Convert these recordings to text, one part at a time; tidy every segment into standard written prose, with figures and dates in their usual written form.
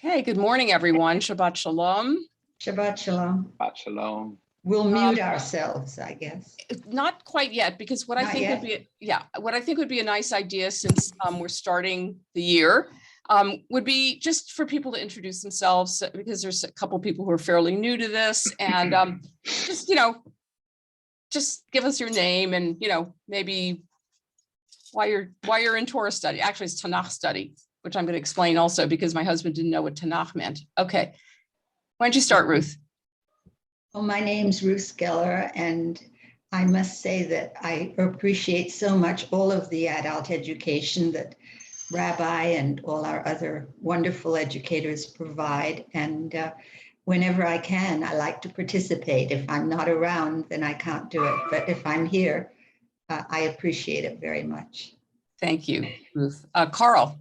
Okay, good morning, everyone. Shabbat Shalom. Shabbat Shalom. Shabbat Shalom. We'll mute ourselves, I guess. Not quite yet, because what I Not think yet? would be a nice idea, since we're starting the year, would be just for people to introduce themselves, because there's a couple people who are fairly new to this, and just give us your name and maybe why you're in Torah study. Actually, it's Tanakh study, which I'm going to explain also because my husband didn't know what Tanakh meant. Okay, why don't you start, Ruth? Well, my name's Ruth Geller, and I must say that I appreciate so much all of the adult education that Rabbi and all our other wonderful educators provide. And whenever I can, I like to participate. If I'm not around, then I can't do it. But if I'm here, I appreciate it very much. Thank you, Ruth. Carl.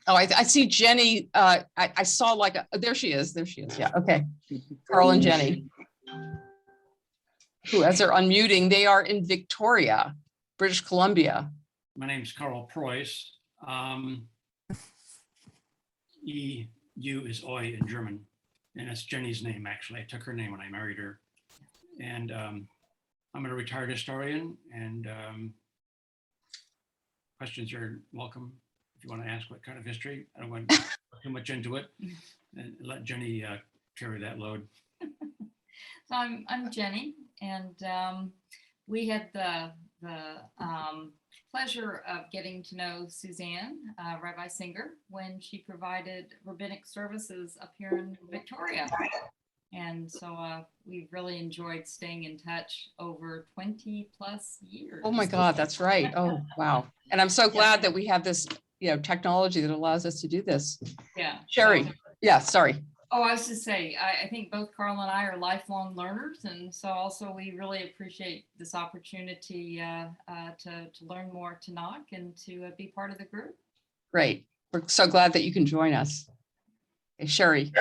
Oh, I see Jenny. I saw there she is. There she is. Yeah. Okay. Carl and Jenny, who, as they're unmuting, they are in Victoria, British Columbia. My name is Carl Preuss. EU is Oi in German, and it's Jenny's name, actually. I took her name when I married her. And I'm a retired historian, and questions are welcome. If you want to ask what kind of history, I don't want to go too much into it, and let Jenny carry that load. So I'm Jenny, and we had the pleasure of getting to know Suzanne, Rabbi Singer, when she provided rabbinic services up here in Victoria. And so we've really enjoyed staying in touch over 20 plus years. Oh my God, that's right. Oh, wow. And I'm so glad that we have this, technology that allows us to do this. Yeah. Sherry. Yeah, sorry. Oh, I was to say, I think both Carl and I are lifelong learners. And so also we really appreciate this opportunity to learn more Tanakh and to be part of the group. Great. We're so glad that you can join us. Okay, Sherry.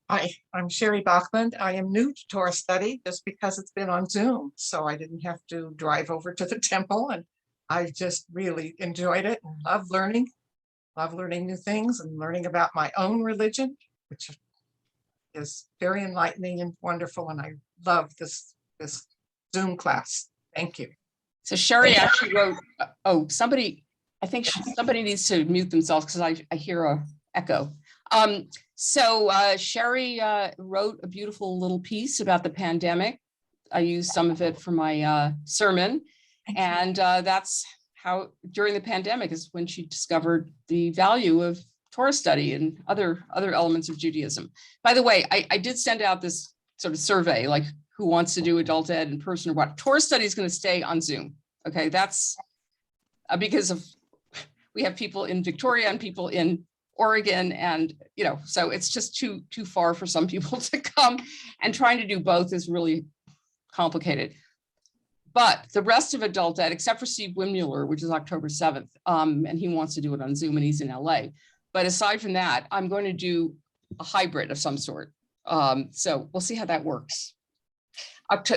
Hi, I'm Sherry Bachman. I am new to Torah study just because it's been on Zoom, so I didn't have to drive over to the temple, and I just really enjoyed it and love learning new things and learning about my own religion, which is very enlightening and wonderful, and I love this Zoom class. Thank you. So Sherry actually wrote, somebody needs to mute themselves because I hear a echo. So Sherry wrote a beautiful little piece about the pandemic. I used some of it for my sermon, and that's how during the pandemic is when she discovered the value of Torah study and other elements of Judaism. By the way, I did send out this sort of survey, like who wants to do adult ed in person or what. Torah study is going to stay on Zoom. Okay, that's because we have people in Victoria and people in Oregon, and so it's just too far for some people to come, and trying to do both is really complicated. But the rest of adult ed, except for Steve Wimmuller, which is October 7th, and he wants to do it on Zoom, and he's in LA. But aside from that, I'm going to do a hybrid of some sort. So we'll see how that works.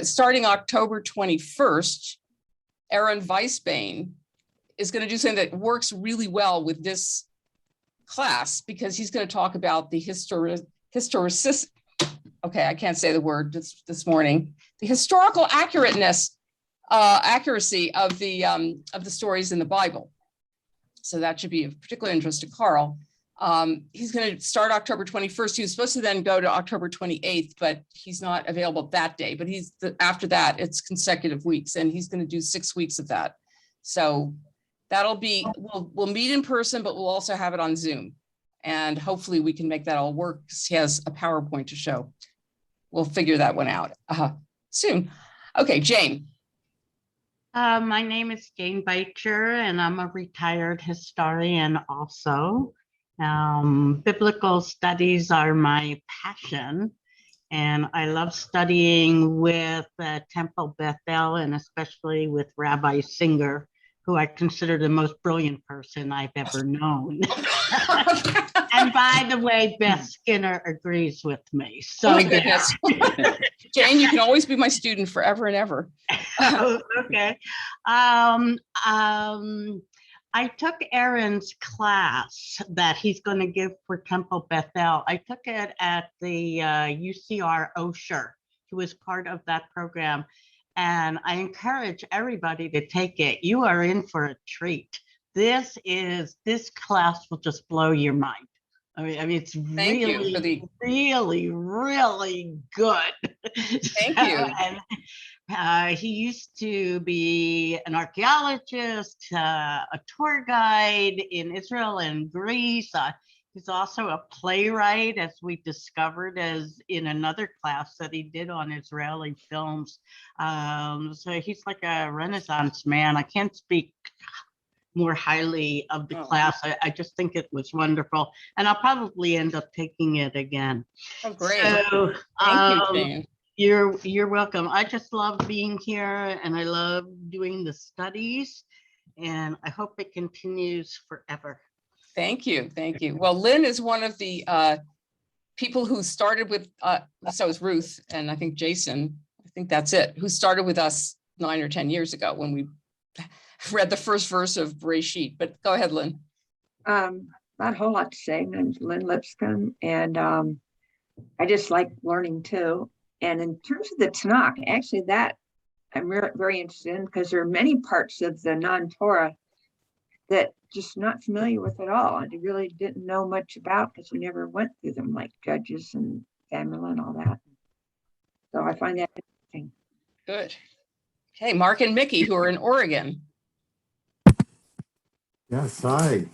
Starting October 21st, Aaron Weisbane is going to do something that works really well with this class, because he's going to talk about the okay, I can't say the word this morning. The historical accuracy of the stories in the Bible. So that should be of particular interest to Carl. He's going to start October 21st. He was supposed to then go to October 28th, but he's not available that day. But after that, it's consecutive weeks, and he's going to do 6 weeks of that. So that'll be, we'll meet in person, but we'll also have it on Zoom. And hopefully we can make that all work, because he has a PowerPoint to show. We'll figure that one out soon. Okay, Jane. My name is Jane Beitcher, and I'm a retired historian also. Biblical studies are my passion, and I love studying with Temple Bethel, and especially with Rabbi Singer, who I consider the most brilliant person I've ever known. And by the way, Beth Skinner agrees with me. So, oh my goodness. Jane, you can always be my student forever and ever. Okay. I took Aaron's class that he's going to give for Temple Bethel. I took it at the UCR Osher. He was part of that program. And I encourage everybody to take it. You are in for a treat. This class will just blow your mind. I mean, it's Thank you for the really, really good. Thank you. And he used to be an archaeologist, a tour guide in Israel and Greece. He's also a playwright, as we discovered as in another class that he did on Israeli films. So he's like a Renaissance man. I can't speak more highly of the class. I just think it was wonderful, and I'll probably end up taking it again. Oh, great. So, Thank you, Jane. You're welcome. I just love being here, and I love doing the studies, and I hope it continues forever. Thank you. Thank you. Well, Lynn is one of the people who started with, so is Ruth, and I think Jason, I think that's it, who started with us 9 or 10 years ago when we read the first verse of Bereshit. But go ahead, Lynn. Not a whole lot to say. My name's Lynn Lipscomb, and I just like learning too. And in terms of the Tanakh, actually that I'm very interested in, because there are many parts of the non-Torah that just not familiar with at all. And I really didn't know much about because we never went through them, like Judges and Samuel and all that. So I find that interesting. Good. Okay, Mark and Mickey, who are in Oregon. Yes, hi.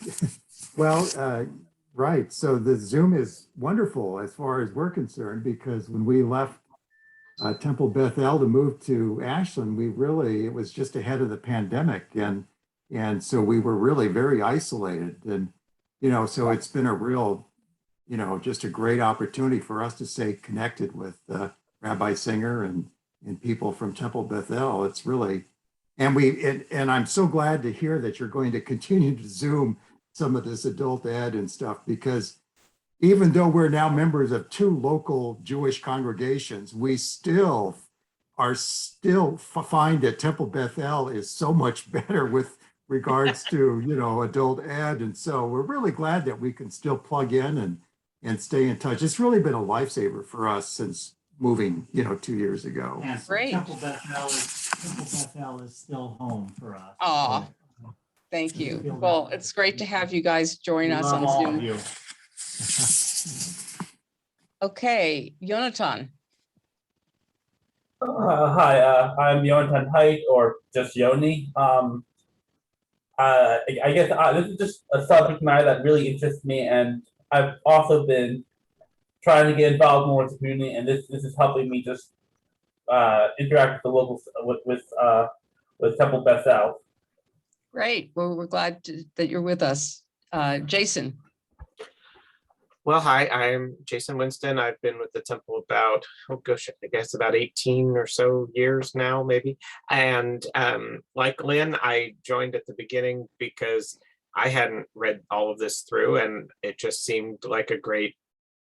Well, right. So the Zoom is wonderful as far as we're concerned, because when we left Temple Bethel to move to Ashland, it was just ahead of the pandemic. And so we were really very isolated. And, so it's been a real, just a great opportunity for us to stay connected with Rabbi Singer and people from Temple Bethel. It's really, and I'm so glad to hear that you're going to continue to Zoom some of this adult ed and stuff, because even though we're now members of 2 local Jewish congregations, we still find that Temple Bethel is so much better with regards to, adult ed. And so we're really glad that we can still plug in and stay in touch. It's really been a lifesaver for us since moving, 2 years ago. And so Great. Temple Bethel is still home for us. Aw, thank you. Well, it's great to have you guys join us Love on all Zoom. of you. Okay, Yonatan. Hi, I'm Yonatan Haidt, or just Yoni. I guess this is just a subject matter that really interests me, and I've also been trying to get involved more with the community, and this is helping me just interact with the locals with Temple Bethel. Great. Well, we're glad that you're with us. Jason. Well, hi, I'm Jason Winston. I've been with the temple about, I guess about 18 or so years now, maybe. And like Lynn, I joined at the beginning because I hadn't read all of this through, and it just seemed like a great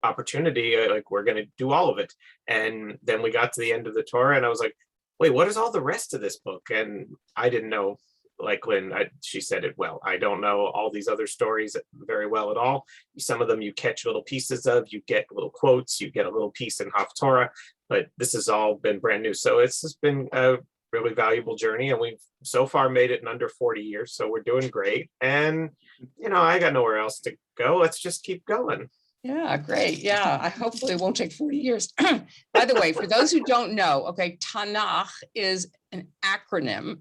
opportunity. Like, we're going to do all of it. And then we got to the end of the Torah, and I was like, wait, what is all the rest of this book? And I didn't know. Like Lynn, she said it well. I don't know all these other stories very well at all. Some of them you catch little pieces of, you get little quotes, you get a little piece in Haftorah, but this has all been brand new. So it's just been a really valuable journey, and we've so far made it in under 40 years. So we're doing great. And, I got nowhere else to go. Let's just keep going. Yeah, great. Yeah, I hopefully it won't take 40 years. By the way, for those who don't know, okay, Tanakh is an acronym.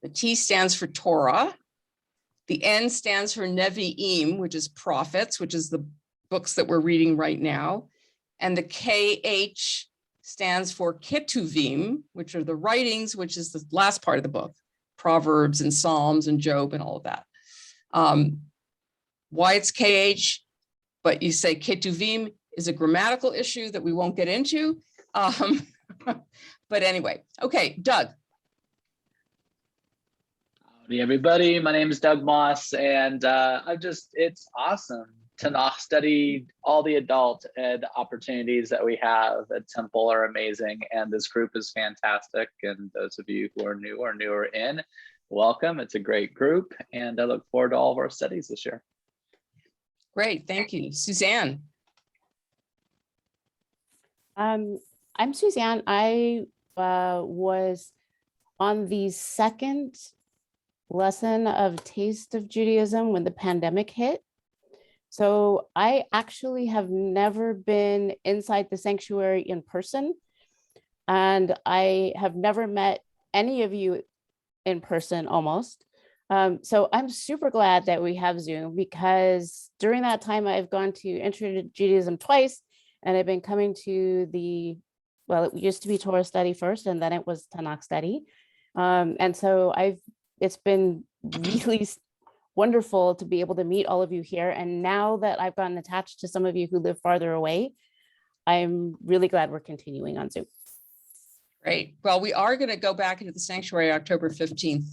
The T stands for Torah. The N stands for Nevi'im, which is prophets, which is the books that we're reading right now. And the KH stands for Ketuvim, which are the writings, which is the last part of the book, Proverbs and Psalms and Job and all of that. Why it's KH, but you say Ketuvim is a grammatical issue that we won't get into. But anyway, okay, Doug. Howdy, everybody. My name is Doug Moss, and it's awesome. Tanakh study, all the adult ed opportunities that we have at Temple are amazing, and this group is fantastic. And those of you who are new or newer in, welcome. It's a great group, and I look forward to all of our studies this year. Great, thank you. Suzanne. I'm Suzanne. I was on the second lesson of Taste of Judaism when the pandemic hit. So I actually have never been inside the sanctuary in person, and I have never met any of you in person almost. So I'm super glad that we have Zoom, because during that time I've gone to Intro to Judaism twice, and I've been coming to well, it used to be Torah study first, and then it was Tanakh study. And so it's been really wonderful to be able to meet all of you here. And now that I've gotten attached to some of you who live farther away, I'm really glad we're continuing on Zoom. Great. Well, we are going to go back into the sanctuary October 15th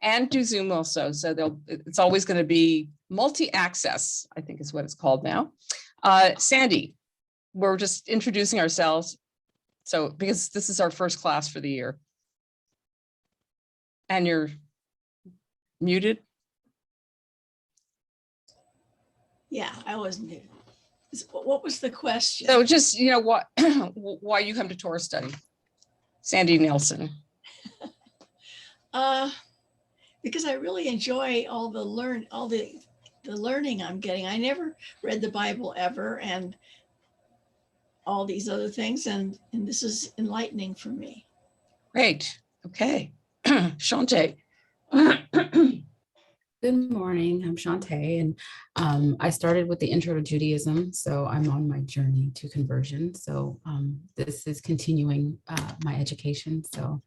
and do Zoom also. So it's always going to be multi-access, I think is what it's called now. Sandy, we're just introducing ourselves. So because this is our first class for the year. And you're muted. Yeah, I wasn't here. What was the question? So just, what, why you come to Torah study? Sandy Nelson. Because I really enjoy all the learning I'm getting. I never read the Bible ever, and all these other things, and this is enlightening for me. Great. Okay. Shante. Good morning, I'm Shantae, and I started with the Intro to Judaism, so I'm on my journey to conversion. So this is continuing my education, so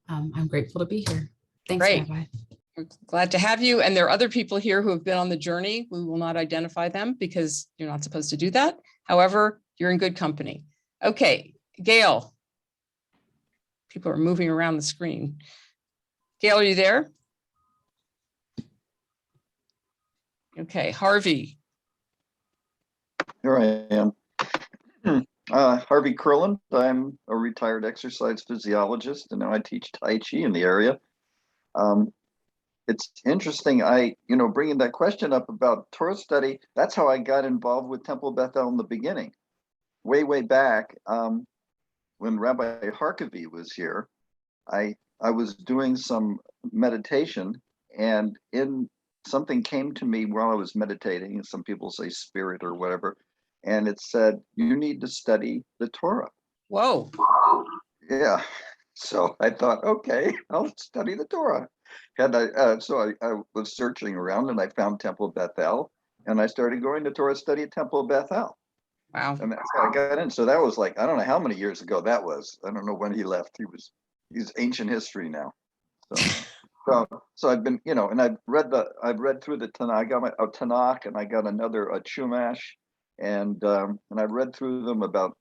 I'm grateful to be here. Thanks, Great. Rabbi. We're glad to have you. And there are other people here who have been on the journey. We will not identify them because you're not supposed to do that. However, you're in good company. Okay, Gail. People are moving around the screen. Gail, are you there? Okay, Harvey. Here I am. Harvey Curlin. I'm a retired exercise physiologist, and now I teach Tai Chi in the area. It's interesting, bringing that question up about Torah study, that's how I got involved with Temple Bethel in the beginning. Way back, when Rabbi Harkavy was here, I was doing some meditation, and something came to me while I was meditating, and some people say spirit or whatever, and it said, you need to study the Torah. Whoa. Yeah. So I thought, okay, I'll study the Torah. So I was searching around, and I found Temple Bethel, and I started going to Torah study at Temple Bethel. Wow. And that's how I got in. So that was like, I don't know how many years ago that was. I don't know when he left. He's ancient history now. So I've been, and I've read through the Tanakh. I got a Tanakh, and I got another Chumash, and I've read through them about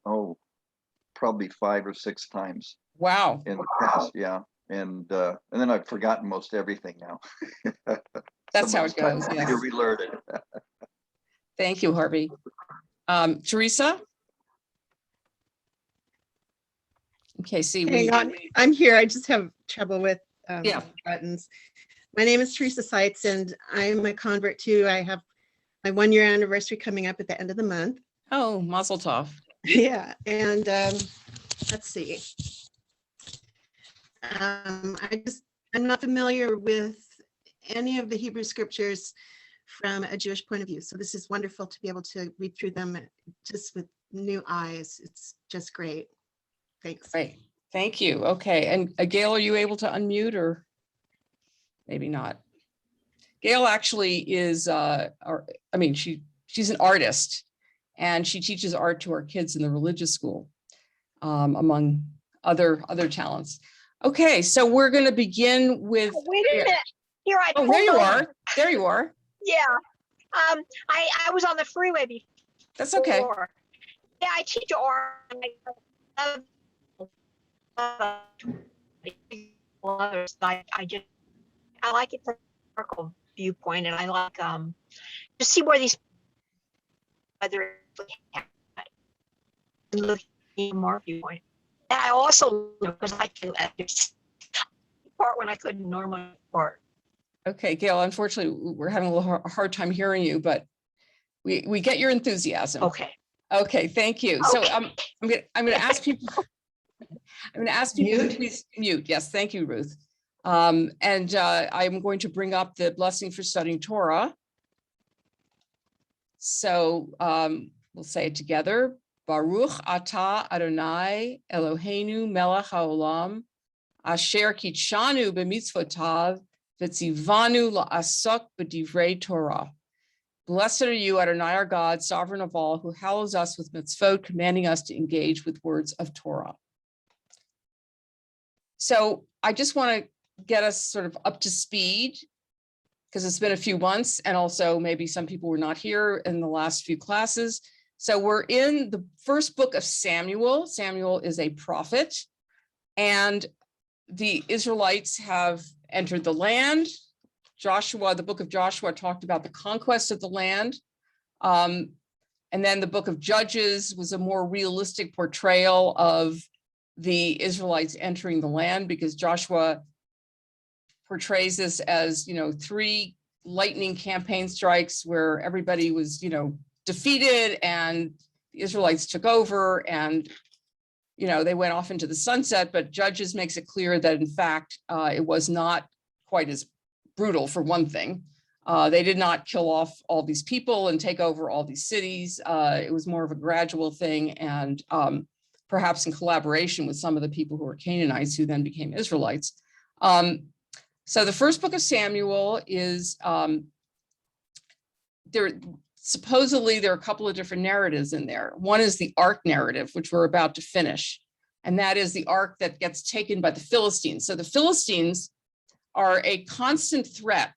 probably 5 or 6 times. Wow. In the past, yeah, and then I've forgotten most everything now. That's how it goes. Yes. To relearn it. Thank you, Harvey. Teresa. Okay, Hang on. I'm here. I just have trouble with buttons. My name is Teresa Seitz, and I'm a convert too. I have my 1-year anniversary coming up at the end of the month. Oh, Mazel Tov. Yeah, and let's see. I'm not familiar with any of the Hebrew scriptures from a Jewish point of view. So this is wonderful to be able to read through them just with new eyes. It's just great. Thanks. Great. Thank you. Okay. And Gail, are you able to unmute, or maybe not? Gail actually is, she's an artist, and she teaches art to our kids in the religious school, among other talents. Okay, so we're going to begin with. Wait a minute. Here I. Oh, there you are. There you are. Yeah. I was on the freeway before. That's okay. Yeah, I teach art. I like it from a historical viewpoint, and I like to see where these whether look more viewpoint. And I also because I like to report when I couldn't normally report. Okay, Gail, unfortunately, we're having a little hard time hearing you, but we get your enthusiasm. Okay. Okay, thank you. So Okay. I'm gonna ask people, I'm gonna ask people to Mute. please mute. Yes, thank you, Ruth. I'm going to bring up the blessing for studying Torah. So we'll say it together. Baruch atah Adonai Eloheinu melech haolam asher kitshanu b'mitzvotav v'tzivanu la'asok b'divrei Torah. Blessed are you, Adonai, our God, sovereign of all, who hallows us with mitzvot, commanding us to engage with words of Torah. So I just want to get us sort of up to speed, because it's been a few months, and also maybe some people were not here in the last few classes. So we're in the first book of Samuel. Samuel is a prophet, and the Israelites have entered the land. Joshua, the book of Joshua, talked about the conquest of the land. And then the book of Judges was a more realistic portrayal of the Israelites entering the land, because Joshua portrays this as, 3 lightning campaign strikes where everybody was, defeated and the Israelites took over and, they went off into the sunset. But Judges makes it clear that in fact, it was not quite as brutal. For one thing, they did not kill off all these people and take over all these cities. It was more of a gradual thing, and perhaps in collaboration with some of the people who were Canaanites who then became Israelites. So the first book of Samuel is, supposedly there are a couple of different narratives in there. One is the Ark narrative, which we're about to finish. And that is the Ark that gets taken by the Philistines. So the Philistines are a constant threat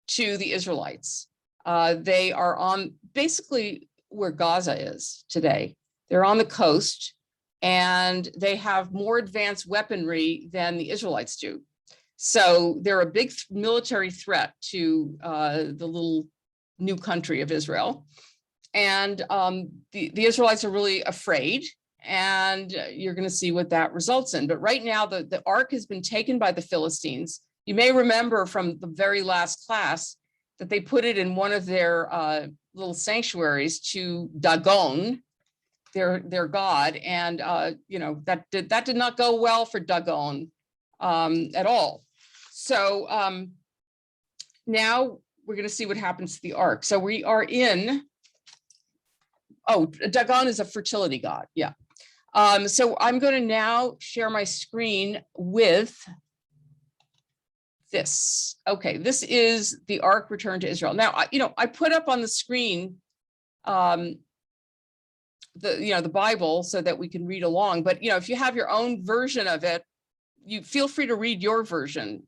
to the Israelites. They are on basically where Gaza is today. They're on the coast, and they have more advanced weaponry than the Israelites do. So they're a big military threat to the little new country of Israel. And the Israelites are really afraid, and you're going to see what that results in. But right now, the Ark has been taken by the Philistines. You may remember from the very last class that they put it in one of their little sanctuaries to Dagon, their god, and that did not go well for Dagon at all. So now we're going to see what happens to the Ark. So we are in. Oh, Dagon is a fertility god. Yeah. So I'm going to now share my screen with this. Okay, this is the Ark Return to Israel. Now, I put up on the screen the Bible so that we can read along. But if you have your own version of it, you feel free to read your version.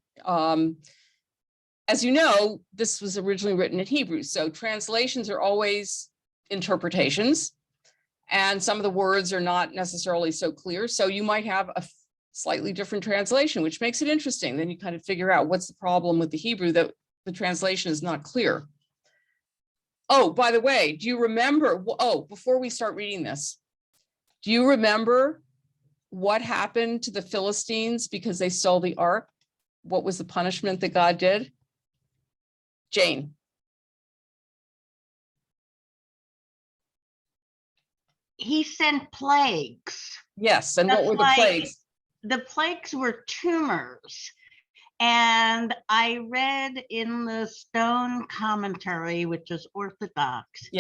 As you know, this was originally written in Hebrew, so translations are always interpretations, and some of the words are not necessarily so clear. So you might have a slightly different translation, which makes it interesting. Then you kind of figure out what's the problem with the Hebrew, that the translation is not clear. Oh, by the way, do you remember, before we start reading this, do you remember what happened to the Philistines because they stole the Ark? What was the punishment that God did? Jane. He sent plagues. Yes, and what were the plagues? The plagues were tumors. And I read in the Stone commentary, which is Orthodox,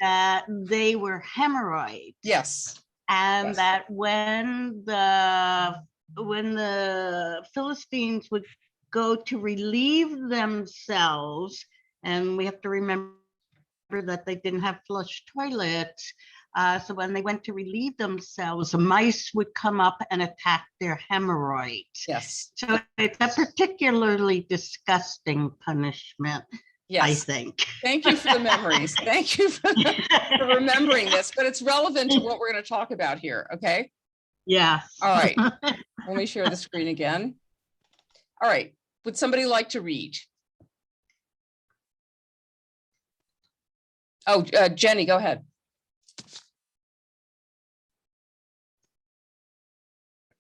that they were hemorrhoids. Yes. And that when the Philistines would go to relieve themselves, and we have to remember that they didn't have flush toilets, so when they went to relieve themselves, mice would come up and attack their hemorrhoids. Yes. So it's a particularly disgusting punishment, yes. I think. Thank you for the memories. Thank you for remembering this, but it's relevant to what we're going to talk about here, okay? Yeah. All right. Let me share the screen again. All right. Would somebody like to read? Oh, Jenny, go ahead.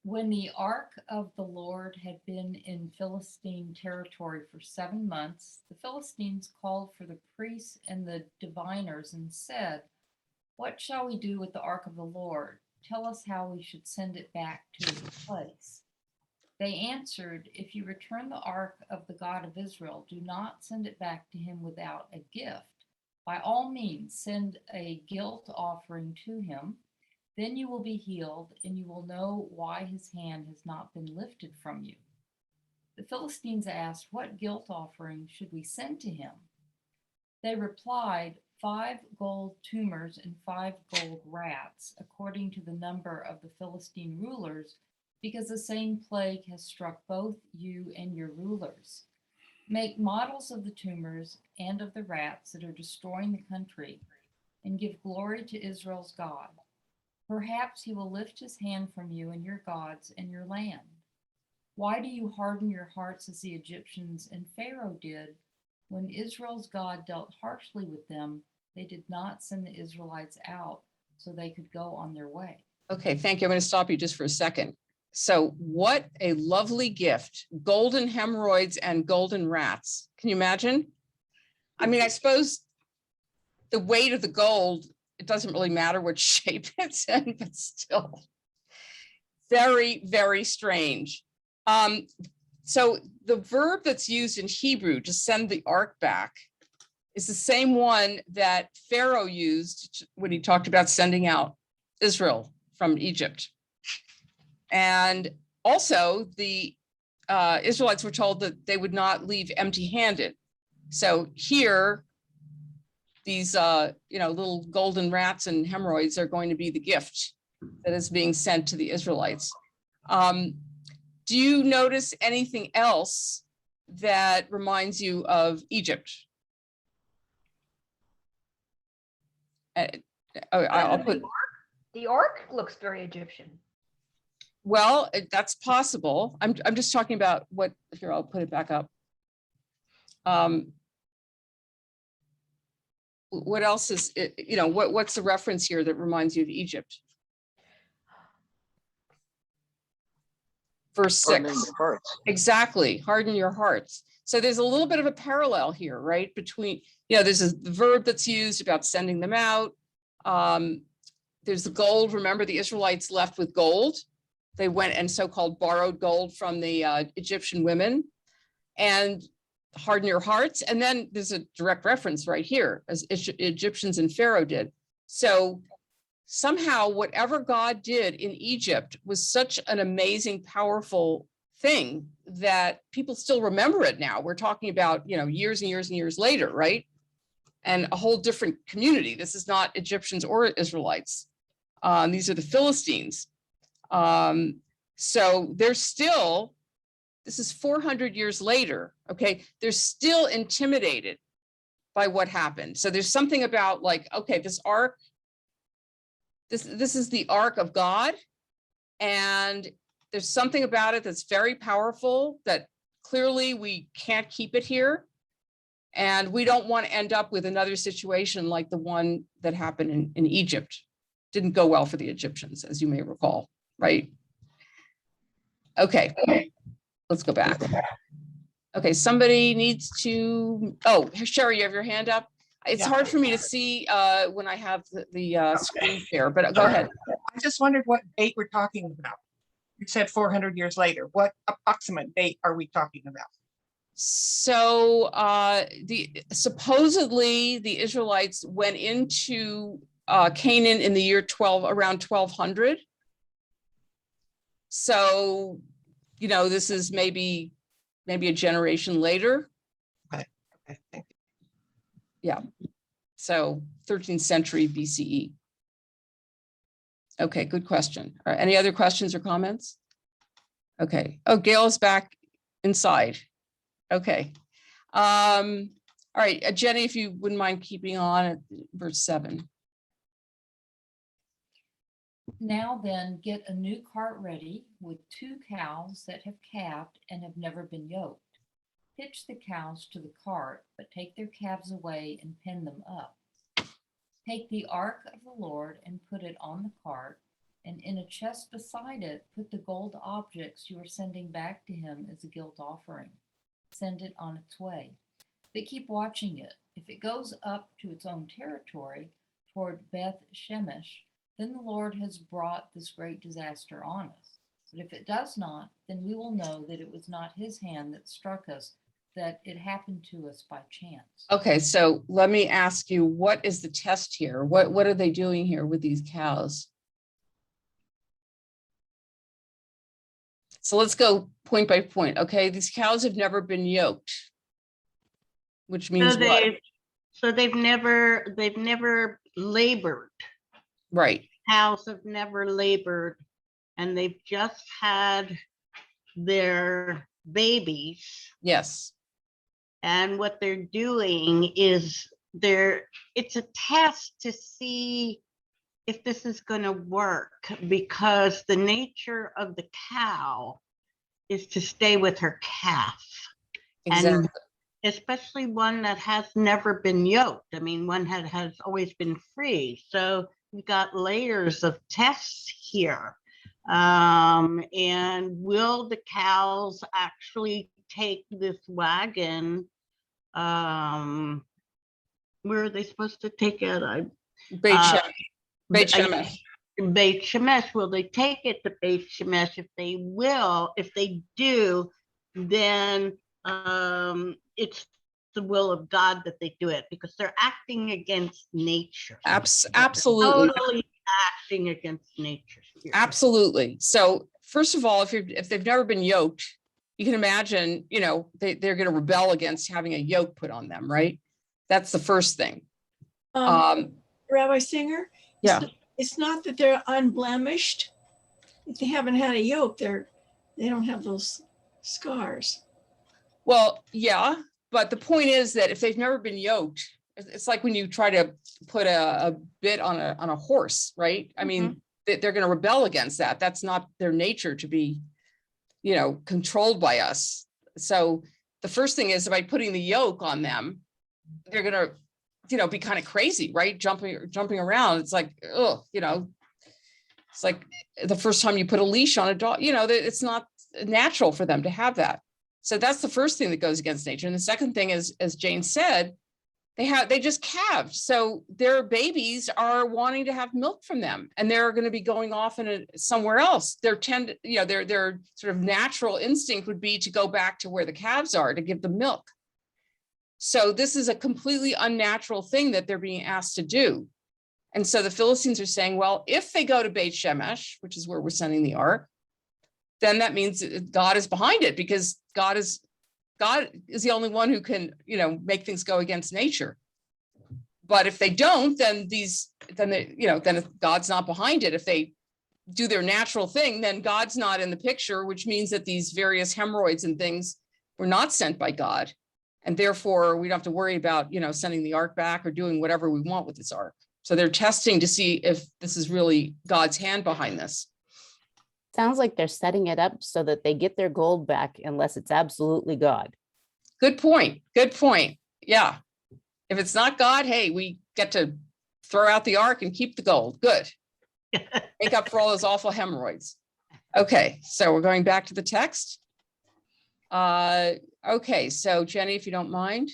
When the ark of the Lord had been in Philistine territory for 7 months, the Philistines called for the priests and the diviners and said, "What shall we do with the ark of the Lord? Tell us how we should send it back to its place." They answered, "If you return the ark of the God of Israel, do not send it back to him without a gift. By all means, send a guilt offering to him. Then you will be healed, and you will know why his hand has not been lifted from you." The Philistines asked, "What guilt offering should we send to him?" They replied, 5 gold tumors and 5 gold rats, according to the number of the Philistine rulers, because the same plague has struck both you and your rulers. Make models of the tumors and of the rats that are destroying the country, and give glory to Israel's God. Perhaps he will lift his hand from you and your gods and your land. Why do you harden your hearts as the Egyptians and Pharaoh did? When Israel's God dealt harshly with them, they did not send the Israelites out so they could go on their way. Okay, thank you. I'm going to stop you just for a second. So what a lovely gift. Golden hemorrhoids and golden rats. Can you imagine? I mean, I suppose the weight of the gold, it doesn't really matter what shape it's in, but still very, very strange. So the verb that's used in Hebrew to send the ark back is the same one that Pharaoh used when he talked about sending out Israel from Egypt. And also the Israelites were told that they would not leave empty-handed. So here, these little golden rats and hemorrhoids are going to be the gift that is being sent to the Israelites. Do you notice anything else that reminds you of Egypt? I'll put. The ark looks very Egyptian. Well, that's possible. I'm just talking about what. Here, I'll put it back up. What else is what's the reference here that reminds you of Egypt? Verse 6. Exactly, harden your hearts. So there's a little bit of a parallel here, right? Between, there's the verb that's used about sending them out. There's the gold. Remember, the Israelites left with gold. They went and so-called borrowed gold from the Egyptian women, and harden your hearts. And then there's a direct reference right here, as Egyptians and Pharaoh did. So somehow whatever God did in Egypt was such an amazing, powerful thing that people still remember it now. We're talking about, years and years and years later, right? And a whole different community. This is not Egyptians or Israelites. These are the Philistines. So they're still, this is 400 years later, okay? They're still intimidated by what happened. So there's something about like, okay, this ark, this is the ark of God, and there's something about it that's very powerful that clearly we can't keep it here. And we don't want to end up with another situation like the one that happened in Egypt. Didn't go well for the Egyptians, as you may recall, right? Okay, let's go back. Okay, somebody needs to, oh, Sherry, you have your hand up? It's hard for me to see when I have the screen share, but go ahead. I just wondered what date we're talking about. You said 400 years later. What approximate date are we talking about? So supposedly the Israelites went into Canaan in the year around 1200. So, this is maybe a generation later. Okay. Thank you. Yeah. So 13th century BCE. Okay, good question. All right, any other questions or comments? Okay. Oh, Gail is back inside. Okay. All right, Jenny, if you wouldn't mind keeping on at verse 7. Now then, get a new cart ready with 2 cows that have calved and have never been yoked. Hitch the cows to the cart, but take their calves away and pin them up. Take the ark of the Lord and put it on the cart, and in a chest beside it, put the gold objects you are sending back to him as a guilt offering. Send it on its way. But keep watching it. If it goes up to its own territory toward Beth Shemesh, then the Lord has brought this great disaster on us. But if it does not, then we will know that it was not his hand that struck us, that it happened to us by chance. Okay, so let me ask you, what is the test here? What are they doing here with these cows? So let's go point by point. Okay, these cows have never been yoked, which means what? So they've never labored. Right. Cows have never labored, and they've just had their babies. Yes. And what they're doing is it's a test to see if this is going to work, because the nature of the cow is to stay with her calf. Exactly. And especially one that has never been yoked. I mean, one has always been free. So we've got layers of tests here. And will the cows actually take this wagon? Where are they supposed to take it? Beit Shemesh. Beit Shemesh. Will they take it to Beit Shemesh? If they do, then it's the will of God that they do it, because they're acting against nature. Absolutely. Totally acting against nature. Here. Absolutely. So first of all, if they've never been yoked, you can imagine, they're going to rebel against having a yoke put on them, right? That's the first thing. Rabbi Singer, yeah, it's not that they're unblemished. If they haven't had a yoke, they don't have those scars. Well, yeah, but the point is that if they've never been yoked, it's like when you try to put a bit on a horse, right? I mean, they're going to rebel against that. That's not their nature to be, controlled by us. So the first thing is, by putting the yoke on them, they're going to, be kind of crazy, right? Jumping around. It's like, it's like the first time you put a leash on a dog, it's not natural for them to have that. So that's the first thing that goes against nature. And the second thing is, as Jane said, they just calved. So their babies are wanting to have milk from them, and they're going to be going off somewhere else. Their sort of natural instinct would be to go back to where the calves are to give them milk. So this is a completely unnatural thing that they're being asked to do. And so the Philistines are saying, well, if they go to Beit Shemesh, which is where we're sending the ark, then that means God is behind it, because God is the only one who can, make things go against nature. But if they don't, then God's not behind it. If they do their natural thing, then God's not in the picture, which means that these various hemorrhoids and things were not sent by God. And therefore we don't have to worry about, sending the ark back or doing whatever we want with this ark. So they're testing to see if this is really God's hand behind this. Sounds like they're setting it up so that they get their gold back unless it's absolutely God. Good point. Good point. Yeah. If it's not God, hey, we get to throw out the ark and keep the gold. Good. Make up for all those awful hemorrhoids. Okay, so we're going back to the text. Okay, so Jenny, if you don't mind.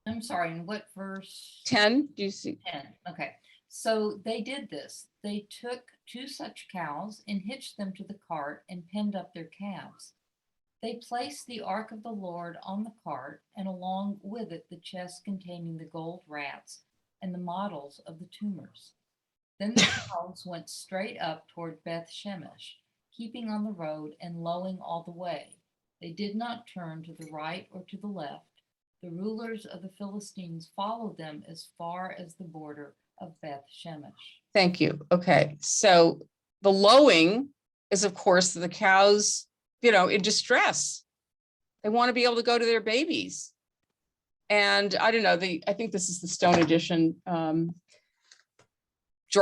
I'm sorry, in what verse? 10, do you see? 10, okay. So they did this. They took 2 such cows and hitched them to the cart and penned up their calves. They placed the ark of the Lord on the cart, and along with it the chest containing the gold rats and the models of the tumors. Then the cows went straight up toward Beth Shemesh, keeping on the road and lowing all the way. They did not turn to the right or to the left. The rulers of the Philistines followed them as far as the border of Beth Shemesh. Thank you. Okay, so the lowing is, of course, the cows, in distress. They want to be able to go to their babies. And I don't know, I think this is the Stone edition, draw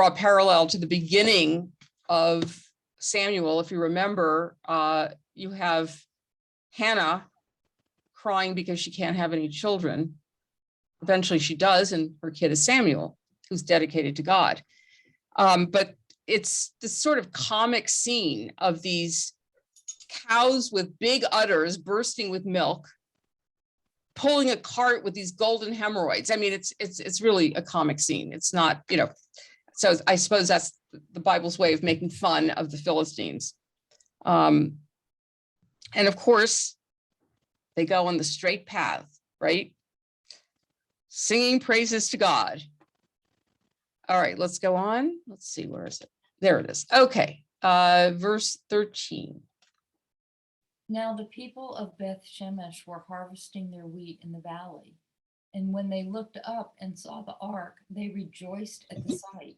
a parallel to the beginning of Samuel. If you remember, you have Hannah crying because she can't have any children. Eventually she does, and her kid is Samuel, who's dedicated to God. But it's this sort of comic scene of these cows with big udders bursting with milk, pulling a cart with these golden hemorrhoids. I mean, it's really a comic scene. It's not, you know, so I suppose that's the Bible's way of making fun of the Philistines. And of course, they go on the straight path, right? Singing praises to God. All right, let's go on. Let's see, where is it? There it is. Okay, verse 13. Now the people of Beth Shemesh were harvesting their wheat in the valley. And when they looked up and saw the ark, they rejoiced at the sight.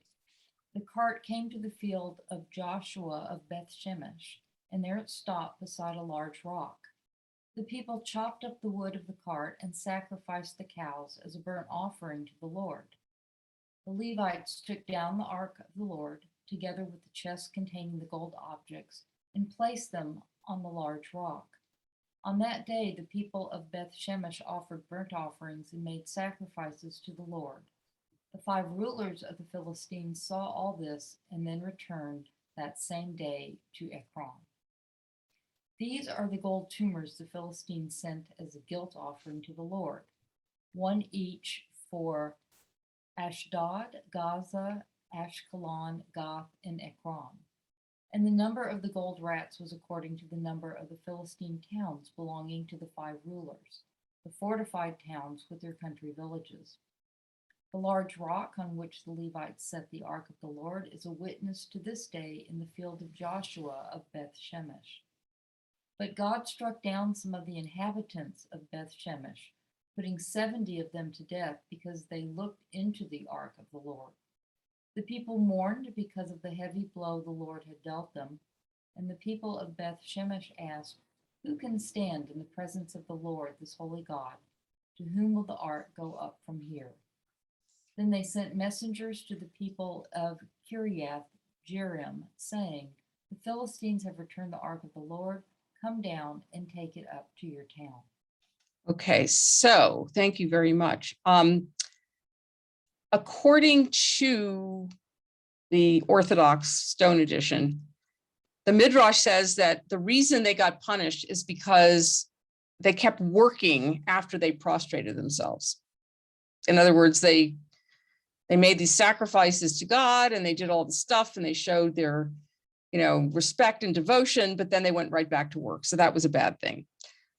The cart came to the field of Joshua of Beth Shemesh, and there it stopped beside a large rock. The people chopped up the wood of the cart and sacrificed the cows as a burnt offering to the Lord. The Levites took down the ark of the Lord, together with the chest containing the gold objects, and placed them on the large rock. On that day, the people of Beth Shemesh offered burnt offerings and made sacrifices to the Lord. The 5 rulers of the Philistines saw all this and then returned that same day to Ekron. These are the gold tumors the Philistines sent as a guilt offering to the Lord, 1 each for Ashdod, Gaza, Ashkelon, Gath, and Ekron. And the number of the gold rats was according to the number of the Philistine towns belonging to the 5 rulers, the fortified towns with their country villages. The large rock on which the Levites set the ark of the Lord is a witness to this day in the field of Joshua of Beth Shemesh. But God struck down some of the inhabitants of Beth Shemesh, putting 70 of them to death because they looked into the ark of the Lord. The people mourned because of the heavy blow the Lord had dealt them, and the people of Beth Shemesh asked, "Who can stand in the presence of the Lord, this holy God? To whom will the ark go up from here?" Then they sent messengers to the people of Kiriath Jearim, saying, "The Philistines have returned the ark of the Lord. Come down and take it up to your town." Okay, so thank you very much. According to the Orthodox Stone Edition, the Midrash says that the reason they got punished is because they kept working after they prostrated themselves. In other words, they made these sacrifices to God and they did all the stuff and they showed their, you know, respect and devotion, but then they went right back to work. So that was a bad thing.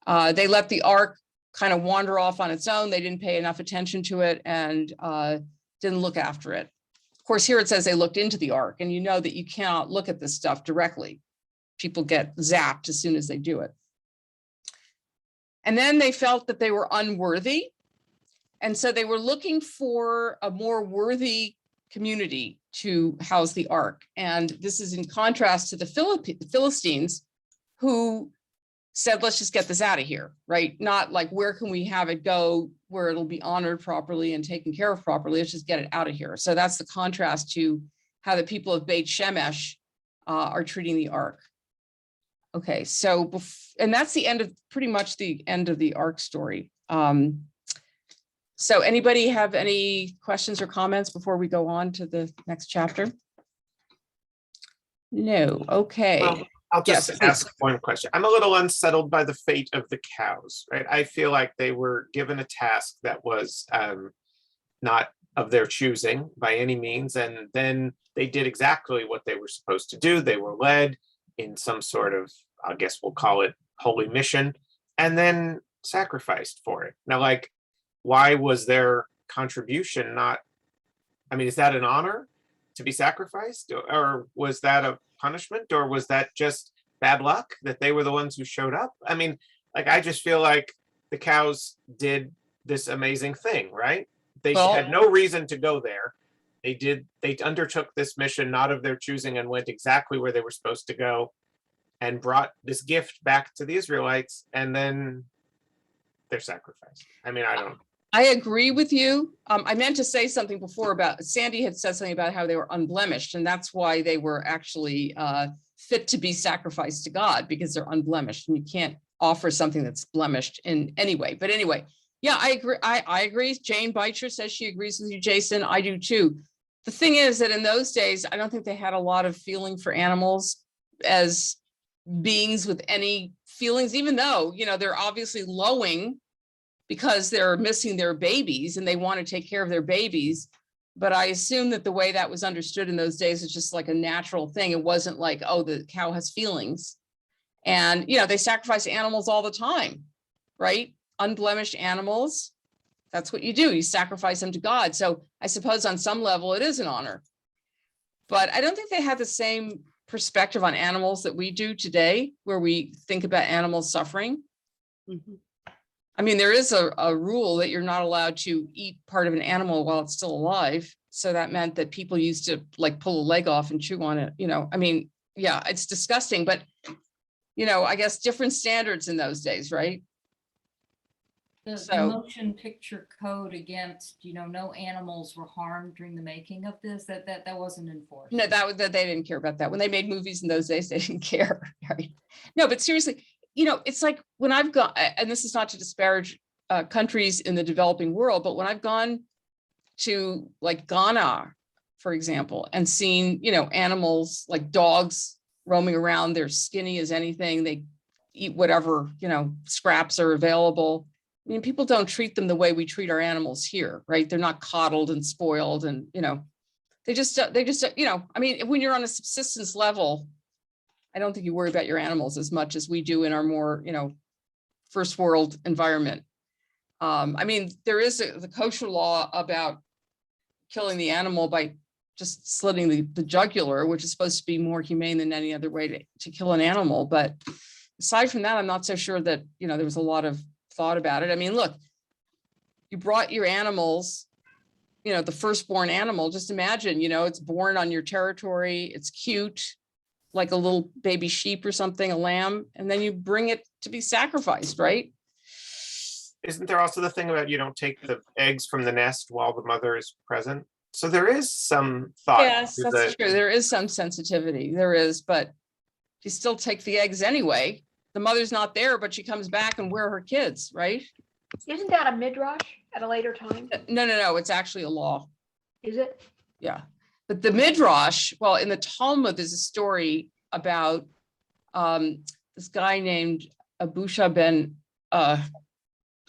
They let the ark kind of wander off on its own. They didn't pay enough attention to it and didn't look after it. Of course, here it says they looked into the ark, and you know that you cannot look at this stuff directly. People get zapped as soon as they do it. And then they felt that they were unworthy. And so they were looking for a more worthy community to house the ark. And this is in contrast to the Philistines, who said, let's just get this out of here, right? Not like, where can we have it go where it'll be honored properly and taken care of properly? Let's just get it out of here. So that's the contrast to how the people of Beit Shemesh are treating the ark. Okay, so, and that's the end of, pretty much the end of the ark story. So anybody have any questions or comments before we go on to the next chapter? No, okay. Well, I'll just ask one question. I'm a little unsettled by the fate of the cows, right? I feel like they were given a task that was not of their choosing by any means. And then they did exactly what they were supposed to do. They were led in some sort of, I guess we'll call it holy mission, and then sacrificed for it. Now, like, why was their contribution not, I mean, is that an honor to be sacrificed? Or was that a punishment? Or was that just bad luck that they were the ones who showed up? I mean, like, I just feel like the cows did this amazing thing, right? They had no reason to go there. They undertook this mission not of their choosing and went exactly where they were supposed to go and brought this gift back to the Israelites, and then they're sacrificed. I mean, I agree with you. I meant to say something before about, Sandy had said something about how they were unblemished, and that's why they were actually fit to be sacrificed to God, because they're unblemished, and you can't offer something that's blemished in any way. But anyway, yeah, I agree. I agree. Jane Beitcher says she agrees with you, Jason. I do too. the thing is that in those days, I don't think they had a lot of feeling for animals as beings with any feelings, even though, you know, they're obviously lowing because they're missing their babies and they want to take care of their babies. But I assume that the way that was understood in those days is just like a natural thing. It wasn't like, oh, the cow has feelings. And, you know, they sacrifice animals all the time, right? Unblemished animals. That's what you do. You sacrifice them to God. So I suppose on some level it is an honor. But I don't think they had the same perspective on animals that we do today, where we think about animals suffering. Mhm. I mean, there is a rule that you're not allowed to eat part of an animal while it's still alive. So that meant that people used to like pull a leg off and chew on it. You know, I mean, yeah, it's disgusting, but you know, I guess different standards in those days, right? The So- motion picture code against, you know, no animals were harmed during the making of this, that wasn't enforced. No, that they didn't care about that. When they made movies in those days, they didn't care, right? No, but seriously, you know, it's like when I've gone, and this is not to disparage countries in the developing world, but when I've gone to like Ghana, for example, and seen, you know, animals like dogs roaming around, they're skinny as anything, they eat whatever, you know, scraps are available. I mean, people don't treat them the way we treat our animals here, right? They're not coddled and spoiled and, you know, they just, you know, I mean, when you're on a subsistence level, I don't think you worry about your animals as much as we do in our more, you know, first world environment. I mean, there is the kosher law about killing the animal by just slitting the jugular, which is supposed to be more humane than any other way to kill an animal. But aside from that, I'm not so sure that, you know, there was a lot of thought about it. I mean, look, you brought your animals, you know, the firstborn animal, just imagine, you know, it's born on your territory, it's cute, like a little baby sheep or something, a lamb, and then you bring it to be sacrificed, right? Isn't there also the thing about you don't take the eggs from the nest while the mother is present? So there is some thought. Yes, to that's the- true. There is some sensitivity. There is, but you still take the eggs anyway. The mother's not there, but she comes back and where are her kids, right? Isn't that a midrash at a later time? No. It's actually a law. Is it? Yeah. But the midrash, well, in the Talmud, there's a story about this guy named Abusha ben,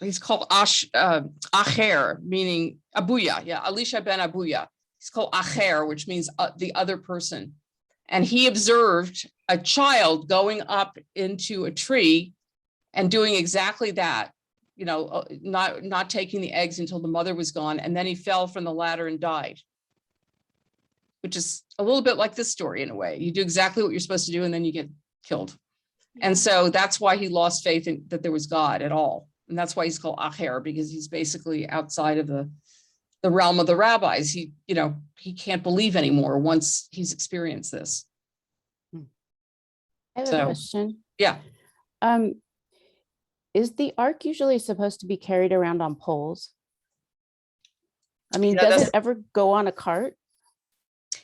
he's called Acher, meaning Abuya. Yeah, Elisha ben Abuya. He's called Acher, which means the other person. And he observed a child going up into a tree and doing exactly that, you know, not taking the eggs until the mother was gone. And then he fell from the ladder and died, which is a little bit like this story in a way. You do exactly what you're supposed to do and then you get killed. And so that's why he lost faith in that there was God at all. And that's why he's called Acher, because he's basically outside of the realm of the rabbis. He, you know, he can't believe anymore once he's experienced this. I have So, a question. Yeah. Is the ark usually supposed to be carried around on poles? I mean, Yeah, does that's- it ever go on a cart?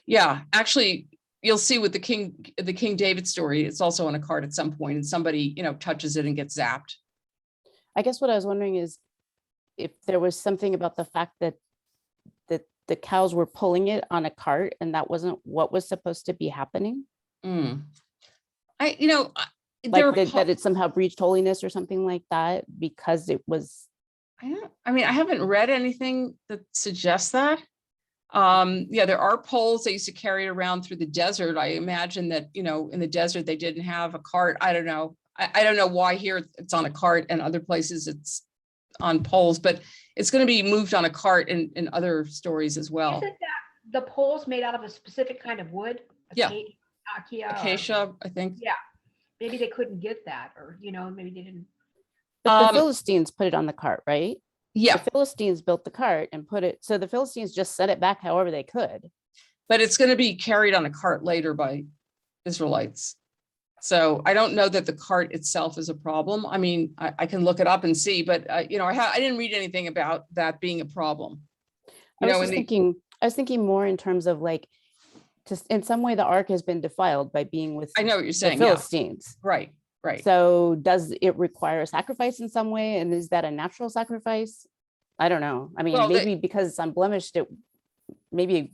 Yeah, actually, you'll see with the King David story, it's also on a cart at some point and somebody, you know, touches it and gets zapped. I guess what I was wondering is if there was something about the fact that the cows were pulling it on a cart and that wasn't what was supposed to be happening. You know, there Like are that it somehow breached holiness or something like that because it was. I mean, I haven't read anything that suggests that. Yeah, there are poles they used to carry it around through the desert. I imagine that, you know, in the desert, they didn't have a cart. I don't know. I don't know why here it's on a cart and other places it's on poles, but it's going to be moved on a cart in other stories as well. Isn't that the poles made out of a specific kind of wood? Yeah. Acacia, I think. Yeah. Maybe they couldn't get that, or, you know, maybe they didn't. But the Philistines put it on the cart, right? Yeah. The Philistines built the cart and put it, so the Philistines just sent it back however they could. But it's going to be carried on a cart later by Israelites. So I don't know that the cart itself is a problem. I mean, I can look it up and see, but you know, I didn't read anything about that being a problem. I was thinking more in terms of like, just in some way the ark has been defiled by being with I know what you're saying, the yeah. Philistines. Right. So does it require a sacrifice in some way? And is that a natural sacrifice? I don't know. I mean, Well, maybe because it's unblemished, maybe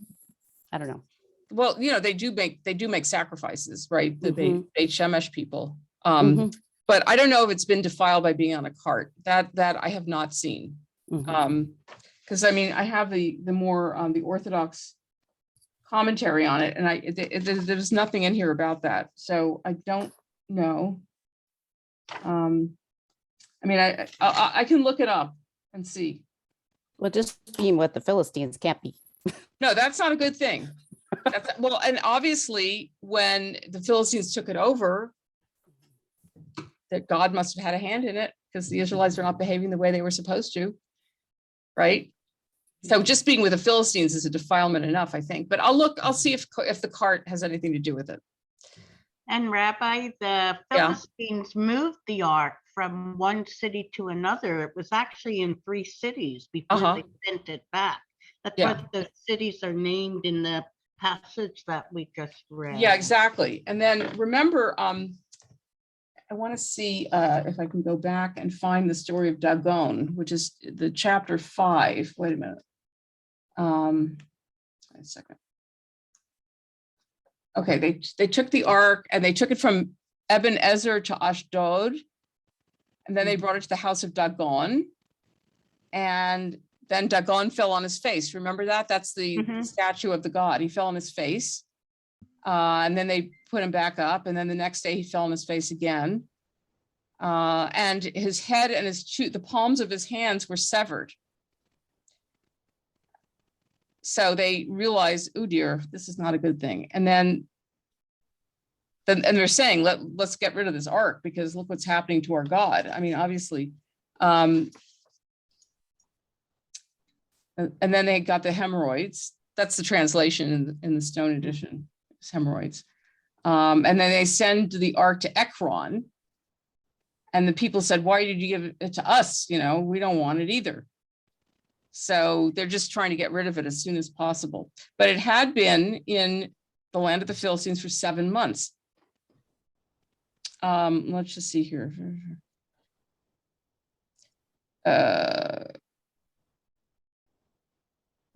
I don't know. Well, they do make sacrifices, right? That Mhm. they Shemesh people. Mhm. But I don't know if it's been defiled by being on a cart. That I have not seen. Mhm. Because I mean, I have the more the Orthodox commentary on it, and there's nothing in here about that. So I don't know. I mean, I can look it up and see. Well, just being what the Philistines can't be. No, that's not a good thing. Well, and obviously when the Philistines took it over, that God must have had a hand in it because the Israelites are not behaving the way they were supposed to, right? So just being with the Philistines is a defilement enough, I think. But I'll see if the cart has anything to do with it. And Rabbi, the Philistines moved the ark from one city to another. It was actually in 3 cities before they sent it back. That's what the cities are named in the passage that we just read. Yeah, exactly. And then remember, I want to see if I can go back and find the story of Dagon, which is the chapter 5. Wait a minute. Wait a second. Okay, they took the ark and they took it from Eben Ezer to Ashdod, and then they brought it to the house of Dagon, and then Dagon fell on his face. Remember that? That's the statue of the god. He fell on his face, and then they put him back up, and then the next day he fell on his face again, and his head and the palms of his hands were severed. So they realized, oh dear, this is not a good thing. And then they're saying, let's get rid of this ark because look what's happening to our God. I mean, obviously. And then they got the hemorrhoids. That's the translation in the Stone edition, it's hemorrhoids. And then they send the ark to Ekron. And the people said, why did you give it to us? We don't want it either. So they're just trying to get rid of it as soon as possible. But it had been in the land of the Philistines for 7 months. Let's just see here.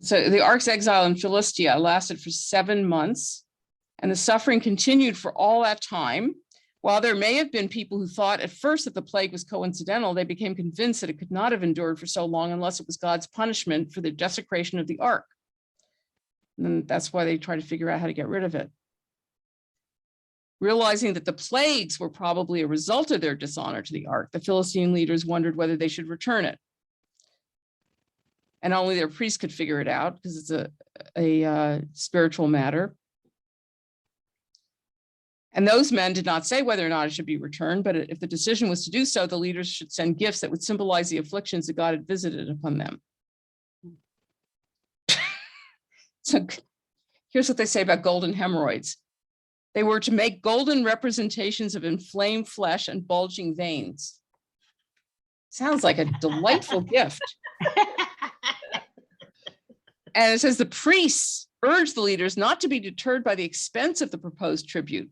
So the ark's exile in Philistia lasted for 7 months, and the suffering continued for all that time. While there may have been people who thought at first that the plague was coincidental, they became convinced that it could not have endured for so long unless it was God's punishment for the desecration of the ark. And that's why they tried to figure out how to get rid of it. Realizing that the plagues were probably a result of their dishonor to the ark, the Philistine leaders wondered whether they should return it. And only their priests could figure it out because it's a spiritual matter. And those men did not say whether or not it should be returned, but if the decision was to do so, the leaders should send gifts that would symbolize the afflictions that God had visited upon them. So here's what they say about golden hemorrhoids. They were to make golden representations of inflamed flesh and bulging veins. Sounds like a delightful gift. And it says the priests urged the leaders not to be deterred by the expense of the proposed tribute.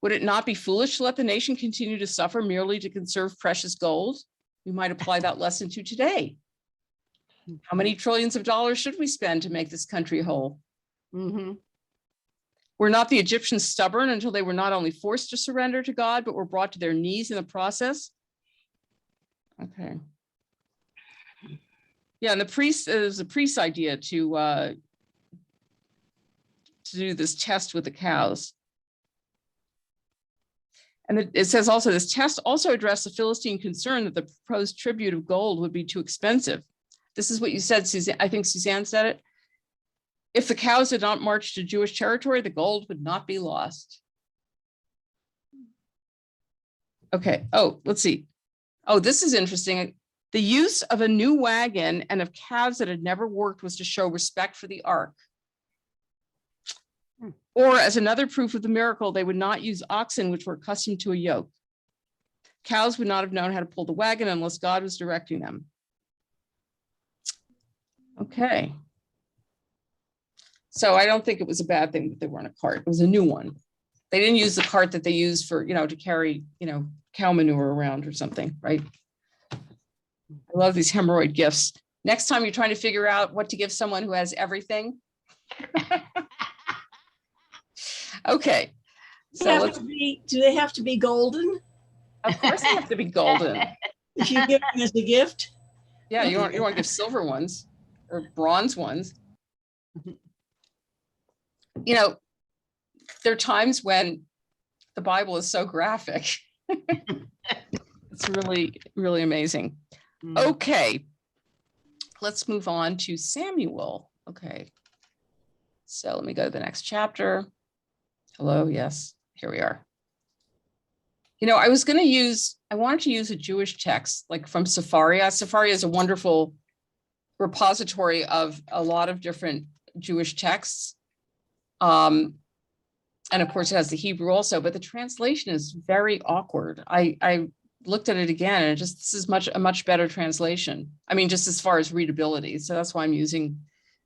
Would it not be foolish to let the nation continue to suffer merely to conserve precious gold? We might apply that lesson to today. How many trillions of dollars should we spend to make this country whole? Were not the Egyptians stubborn until they were not only forced to surrender to God, but were brought to their knees in the process? Okay. Yeah, and it was the priest's idea to do this test with the cows. And it says also, this test also addressed the Philistine concern that the proposed tribute of gold would be too expensive. This is what you said, Suzanne. I think Suzanne said it. If the cows did not march to Jewish territory, the gold would not be lost. Okay. Oh, let's see. Oh, this is interesting. The use of a new wagon and of calves that had never worked was to show respect for the ark. Or as another proof of the miracle, they would not use oxen which were accustomed to a yoke. Cows would not have known how to pull the wagon unless God was directing them. Okay. So I don't think it was a bad thing that they were on a cart. It was a new one. They didn't use the cart that they used for, to carry, cow manure around or something, right? I love these hemorrhoid gifts. Next time you're trying to figure out what to give someone who has everything, Okay. Do they have to be golden? Of course they have to be golden. If you give them as a gift? Yeah, you want to give silver ones or bronze ones. You know, there are times when the Bible is so graphic. It's really, really amazing. Okay, let's move on to Samuel. Okay, so let me go to the next chapter. Hello, yes, here we are. You know, I wanted to use a Jewish text, like from Sepharia. Sepharia is a wonderful repository of a lot of different Jewish texts. And of course it has the Hebrew also, but the translation is very awkward. I looked at it again and this is a much better translation. I mean, just as far as readability. So that's why I'm using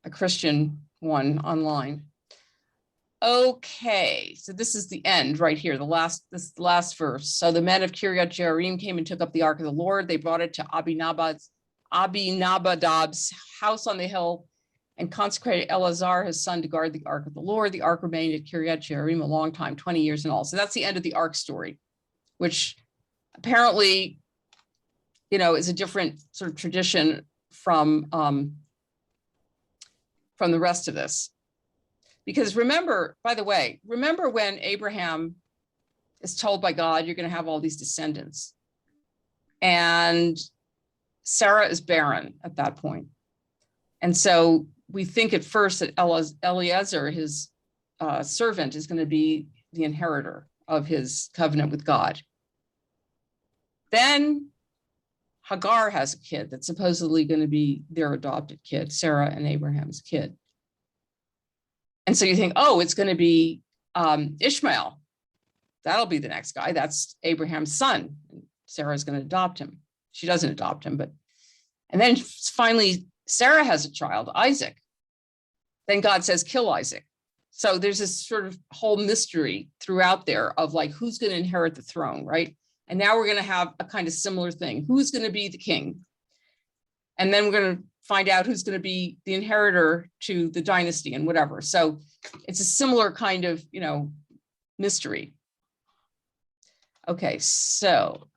a Christian one online. Okay, so this is the end right here, this last verse. So the men of Kiryat Jearim came and took up the ark of the Lord. They brought it to Abinadab's house on the hill and consecrated Eleazar, his son, to guard the ark of the Lord. The ark remained at Kiryat Jearim a long time, 20 years in all. So that's the end of the ark story, which apparently, you know, is a different sort of tradition from the rest of this. Because remember, by the way, remember when Abraham is told by God, you're going to have all these descendants. And Sarah is barren at that point. And so we think at first that Eliezer, his servant, is going to be the inheritor of his covenant with God. Then Hagar has a kid that's supposedly going to be their adopted kid, Sarah and Abraham's kid. And so you think, oh, it's going to be Ishmael. That'll be the next guy. That's Abraham's son. Sarah's going to adopt him. She doesn't adopt him, and then finally, Sarah has a child, Isaac. Then God says, kill Isaac. So there's this sort of whole mystery throughout there of like, who's going to inherit the throne, right? And now we're going to have a kind of similar thing. Who's going to be the king? And then we're going to find out who's going to be the inheritor to the dynasty and whatever. So it's a similar kind of, you know, mystery. Okay, so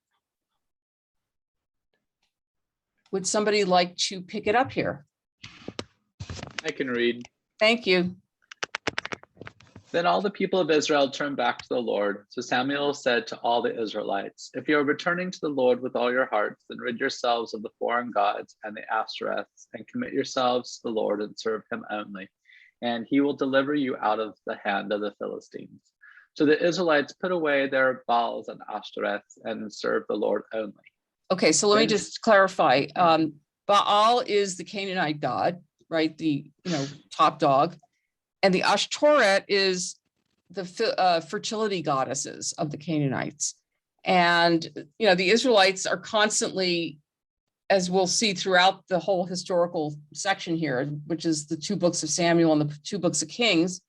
would somebody like to pick it up here? I can read. Thank you. Then all the people of Israel turned back to the Lord. So Samuel said to all the Israelites, if you are returning to the Lord with all your hearts, then rid yourselves of the foreign gods and the Ashtoreths, and commit yourselves to the Lord and serve him only, and he will deliver you out of the hand of the Philistines. So the Israelites put away their Baals and Ashtoreths and served the Lord only. Okay, so let me just clarify. Baal is the Canaanite god, right? The top dog. And the Ashtoreth is the fertility goddesses of the Canaanites. And, you know, the Israelites are constantly, as we'll see throughout the whole historical section here, which is the 2 books of Samuel and the 2 books of Kings,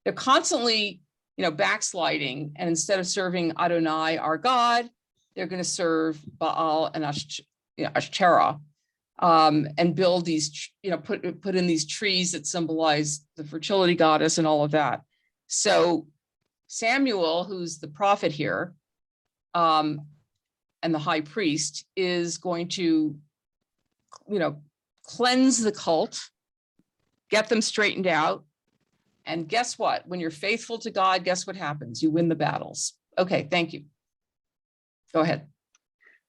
they're constantly, you know, backsliding. And instead of serving Adonai, our God, they're going to serve Baal and Ashtoreth. And build these, you know, put in these trees that symbolize the fertility goddess and all of that. So Samuel, who's the prophet here, and the high priest, is going to, you know, cleanse the cult, get them straightened out. And guess what? When you're faithful to God, guess what happens? You win the battles. Okay, thank you. Go ahead.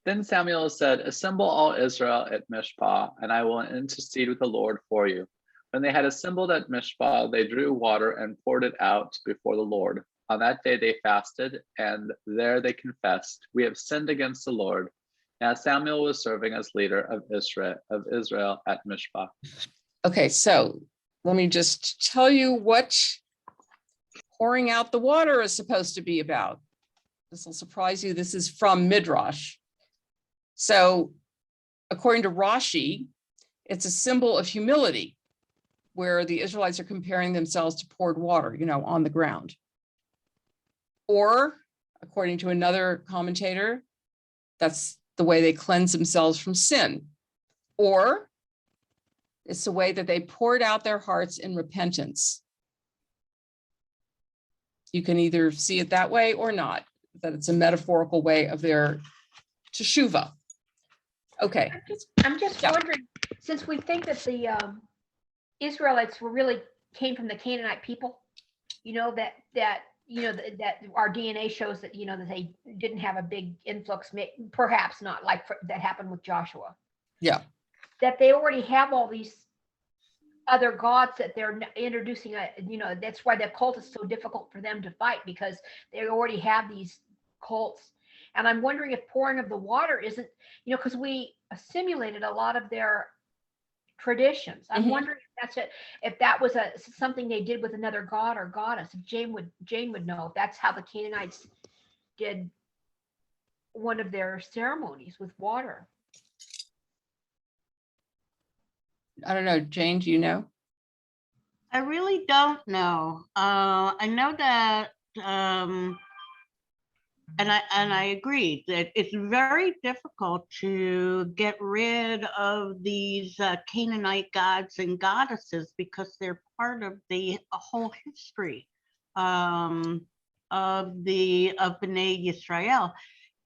Then Samuel said, assemble all Israel at Mishpah, and I will intercede with the Lord for you. When they had assembled at Mishpah, they drew water and poured it out before the Lord. On that day they fasted, and there they confessed, we have sinned against the Lord. Now Samuel was serving as leader of Israel at Mishpah. Okay, so let me just tell you what pouring out the water is supposed to be about. This will surprise you. This is from Midrash. So according to Rashi, it's a symbol of humility, where the Israelites are comparing themselves to poured water, you know, on the ground. Or according to another commentator, that's the way they cleanse themselves from sin. Or It's the way that they poured out their hearts in repentance. You can either see it that way or not, that it's a metaphorical way of their teshuvah. Okay. I'm just Yeah. wondering, since we think that the Israelites were really came from the Canaanite people, you know, that our DNA shows that, you know, that they didn't have a big influx, perhaps not like that happened with Joshua. Yeah. That they already have all these other gods that they're introducing, you know, that's why the cult is so difficult for them to fight, because they already have these cults. And I'm wondering if pouring of the water isn't, you know, because we assimilated a lot of their traditions. I'm wondering if that's it, if that was something they did with another god or goddess. If Jane would know if that's how the Canaanites did one of their ceremonies with water. I don't know, Jane, do you know? I really don't know. I know that, and I agree that it's very difficult to get rid of these Canaanite gods and goddesses because they're part of the whole history of Bnei Yisrael.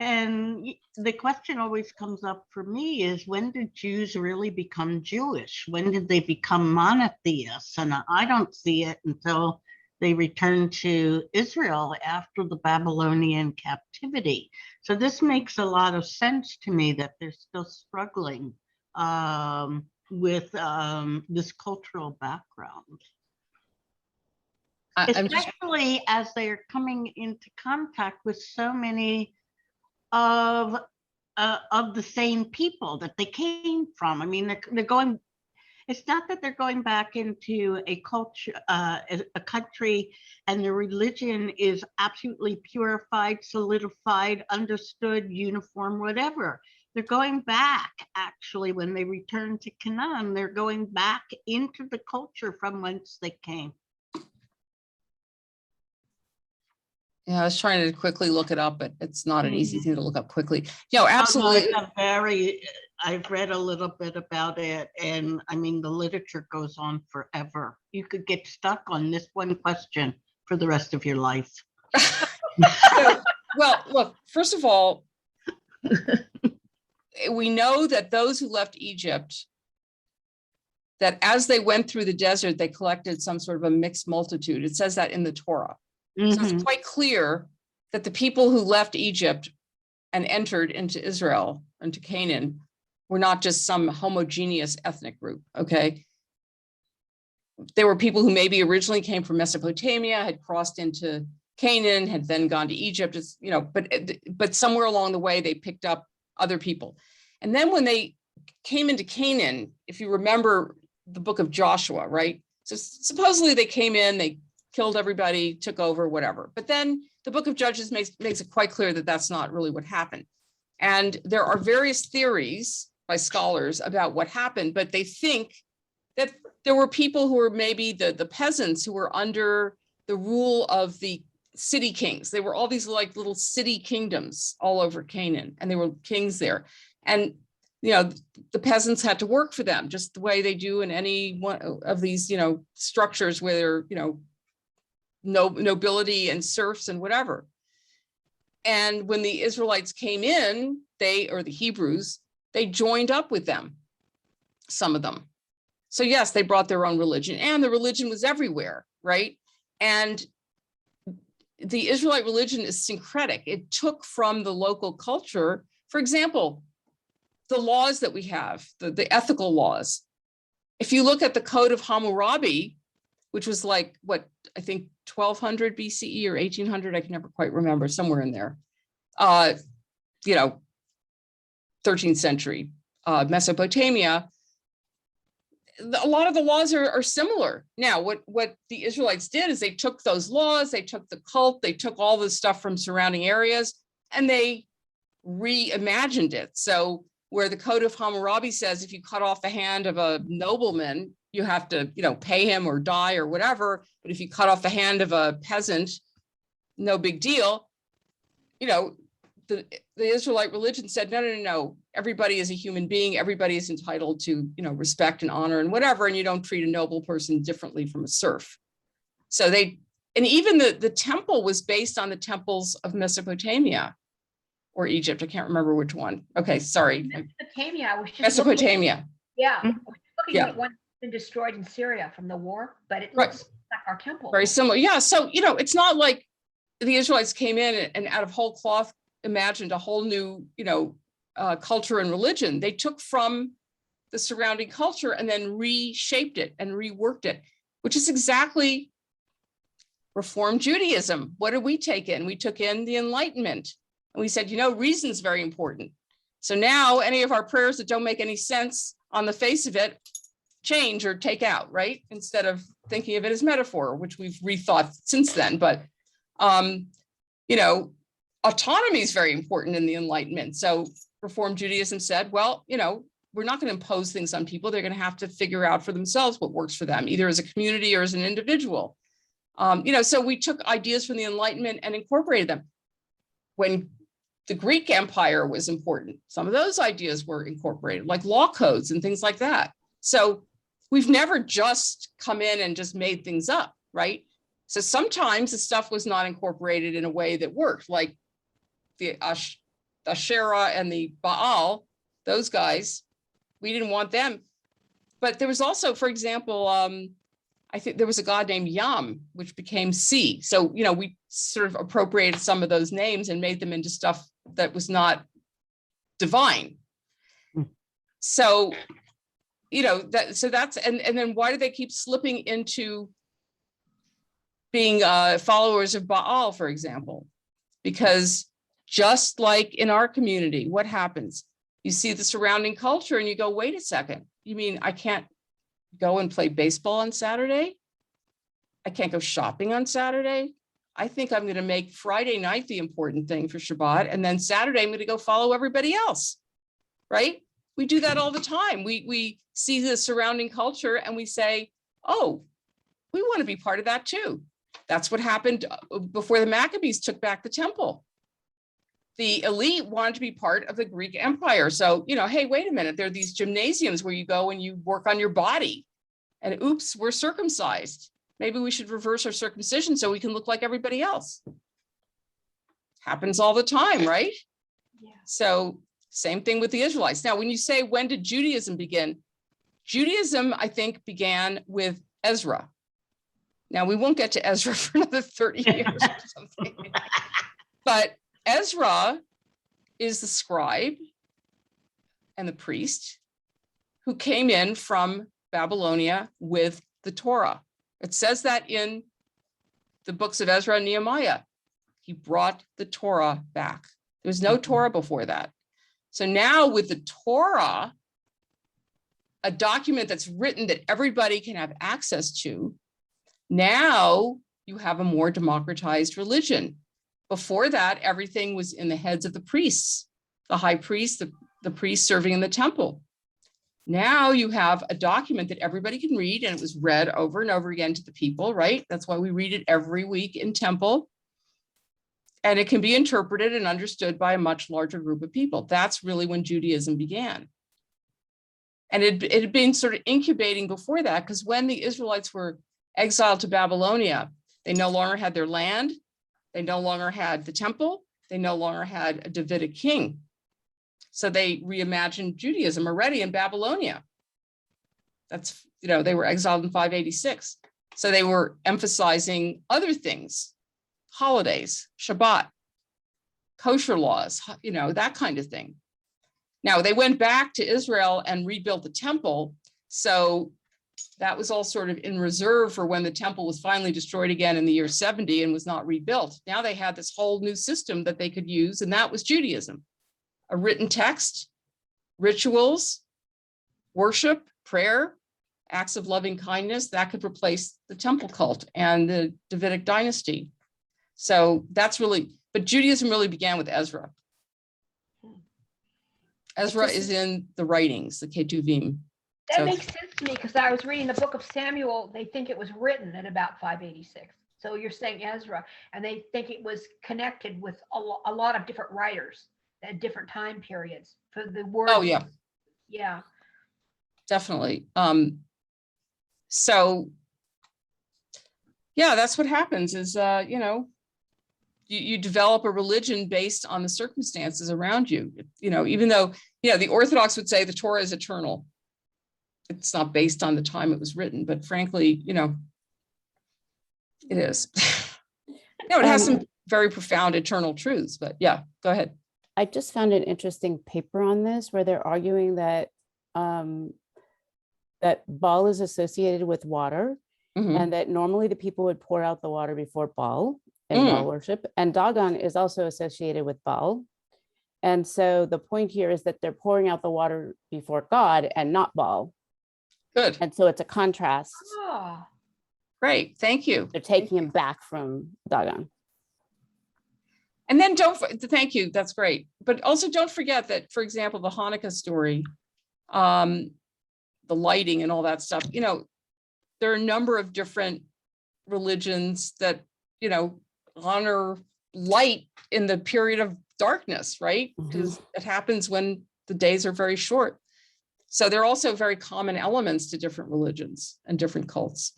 And the question always comes up for me is, when did Jews really become Jewish? When did they become monotheists? And I don't see it until they returned to Israel after the Babylonian captivity. So this makes a lot of sense to me that they're still struggling with this cultural background. Especially as they're coming into contact with so many of the same people that they came from. I mean, they're going, it's not that they're going back into a culture, a country, and the religion is absolutely purified, solidified, understood, uniform, whatever. They're going back, actually, when they return to Canaan, they're going back into the culture from whence they came. Yeah, I was trying to quickly look it up, but it's not an easy thing to look up quickly. You know, absolutely. I've read a little bit about it, and I mean, the literature goes on forever. You could get stuck on this one question for the rest of your life. So, well, look, first of all, we know that those who left Egypt, that as they went through the desert, they collected some sort of a mixed multitude. It says that in the Torah. So it's quite clear that the people who left Egypt and entered into Israel, into Canaan, were not just some homogeneous ethnic group, okay? There were people who maybe originally came from Mesopotamia, had crossed into Canaan, had then gone to Egypt, you know, but somewhere along the way, they picked up other people. And then when they came into Canaan, if you remember the book of Joshua, right? So supposedly they came in, they killed everybody, took over, whatever. But then the book of Judges makes it quite clear that that's not really what happened. And there are various theories by scholars about what happened, but they think that there were people who were maybe the peasants who were under the rule of the city kings. They were all these like little city kingdoms all over Canaan, and they were kings there. And you know, the peasants had to work for them just the way they do in any one of these, you know, structures where they're, you know, nobility and serfs and whatever. And when the Israelites came in, or the Hebrews, they joined up with them, some of them. So yes, they brought their own religion, and the religion was everywhere, right? And the Israelite religion is syncretic. It took from the local culture, for example, the laws that we have, the ethical laws. If you look at the Code of Hammurabi, which was like, what, I think 1200 BCE or 1800, I can never quite remember, somewhere in there. You know, 13th century Mesopotamia, a lot of the laws are similar. Now, what the Israelites did is they took those laws, they took the cult, they took all the stuff from surrounding areas, and they reimagined it. So where the Code of Hammurabi says, if you cut off the hand of a nobleman, you have to, you know, pay him or die or whatever. But if you cut off the hand of a peasant, no big deal. You know, the Israelite religion said, no. everybody is a human being, everybody is entitled to, respect and honor and whatever, and you don't treat a noble person differently from a serf. So and even the temple was based on the temples of Mesopotamia or Egypt. I can't remember which one. Okay, sorry. Mesopotamia. I was just Mesopotamia. Yeah, I was looking Yeah. at what's been destroyed in Syria from the war, but it Right. looks like our temple. Very similar. Yeah. So, it's not like the Israelites came in and out of whole cloth imagined a whole new, culture and religion. They took from the surrounding culture and then reshaped it and reworked it, which is exactly Reform Judaism. What did we take in? We took in the Enlightenment. And we said, reason is very important. So now any of our prayers that don't make any sense on the face of it, change or take out, right? Instead of thinking of it as metaphor, which we've rethought since then. But, autonomy is very important in the Enlightenment. So Reform Judaism said, well, we're not going to impose things on people. They're going to have to figure out for themselves what works for them, either as a community or as an individual. So we took ideas from the Enlightenment and incorporated them. When the Greek Empire was important, some of those ideas were incorporated, like law codes and things like that. So we've never just come in and just made things up, right? So sometimes the stuff was not incorporated in a way that worked, like the Asherah and the Baal, those guys, we didn't want them. But there was also, for example, I think there was a god named Yam, which became C. So, we sort of appropriated some of those names and made them into stuff that was not divine. So, that's, and then why do they keep slipping into being followers of Baal, for example? Because just like in our community, what happens? You see the surrounding culture and you go, wait a second, you mean I can't go and play baseball on Saturday? I can't go shopping on Saturday? I think I'm going to make Friday night the important thing for Shabbat. And then Saturday, I'm going to go follow everybody else, right? We do that all the time. We see the surrounding culture and we say, oh, we want to be part of that too. That's what happened before the Maccabees took back the temple. The elite wanted to be part of the Greek Empire. So, hey, wait a minute, there are these gymnasiums where you go and you work on your body. And oops, we're circumcised. Maybe we should reverse our circumcision so we can look like everybody else. Happens all the time, right? Yeah. So same thing with the Israelites. Now, when you say, when did Judaism begin? Judaism, I think, began with Ezra. Now, we won't get to Ezra for another 30 years or something. But Ezra is the scribe and the priest who came in from Babylonia with the Torah. It says that in the books of Ezra and Nehemiah. He brought the Torah back. There was no Torah before that. So now with the Torah, a document that's written that everybody can have access to, now you have a more democratized religion. Before that, everything was in the heads of the priests, the high priest, the priest serving in the temple. Now you have a document that everybody can read, and it was read over and over again to the people, right? That's why we read it every week in temple. And it can be interpreted and understood by a much larger group of people. That's really when Judaism began. And it had been sort of incubating before that, because when the Israelites were exiled to Babylonia, they no longer had their land. They no longer had the temple. They no longer had a Davidic king. So they reimagined Judaism already in Babylonia. That's, they were exiled in 586. So they were emphasizing other things, holidays, Shabbat, kosher laws, that kind of thing. Now they went back to Israel and rebuilt the temple. So that was all sort of in reserve for when the temple was finally destroyed again in the year 70 and was not rebuilt. Now they had this whole new system that they could use, and that was Judaism. A written text, rituals, worship, prayer, acts of loving kindness, that could replace the temple cult and the Davidic dynasty. So that's really, but Judaism really began with Ezra. Ezra is in the writings, the Ketuvim. That makes sense to me, because I was reading the book of Samuel. They think it was written at about 586. So you're saying Ezra, and they think it was connected with a lot of different writers at different time periods for the word. Oh, yeah, Yeah. definitely. So yeah, that's what happens is, you know, you develop a religion based on the circumstances around you. You know, even though, you know, the Orthodox would say the Torah is eternal. It's not based on the time it was written, but frankly, you know, it is. No, it has some very profound eternal truths, but yeah, go ahead. I just found an interesting paper on this where they're arguing that that Baal is associated with water, and that normally the people would pour out the water before Baal in Baal worship, and Dagon is also associated with Baal. And so the point here is that they're pouring out the water before God and not Baal. Good. And so it's a contrast. Oh. Great, thank you. They're taking him back from Dagon. And then thank you, that's great. But also don't forget that, for example, the Hanukkah story, the lighting and all that stuff, you know, there are a number of different religions that, you know, honor light in the period of darkness, right? Because it happens when the days are very short. So there are also very common elements to different religions and different cults.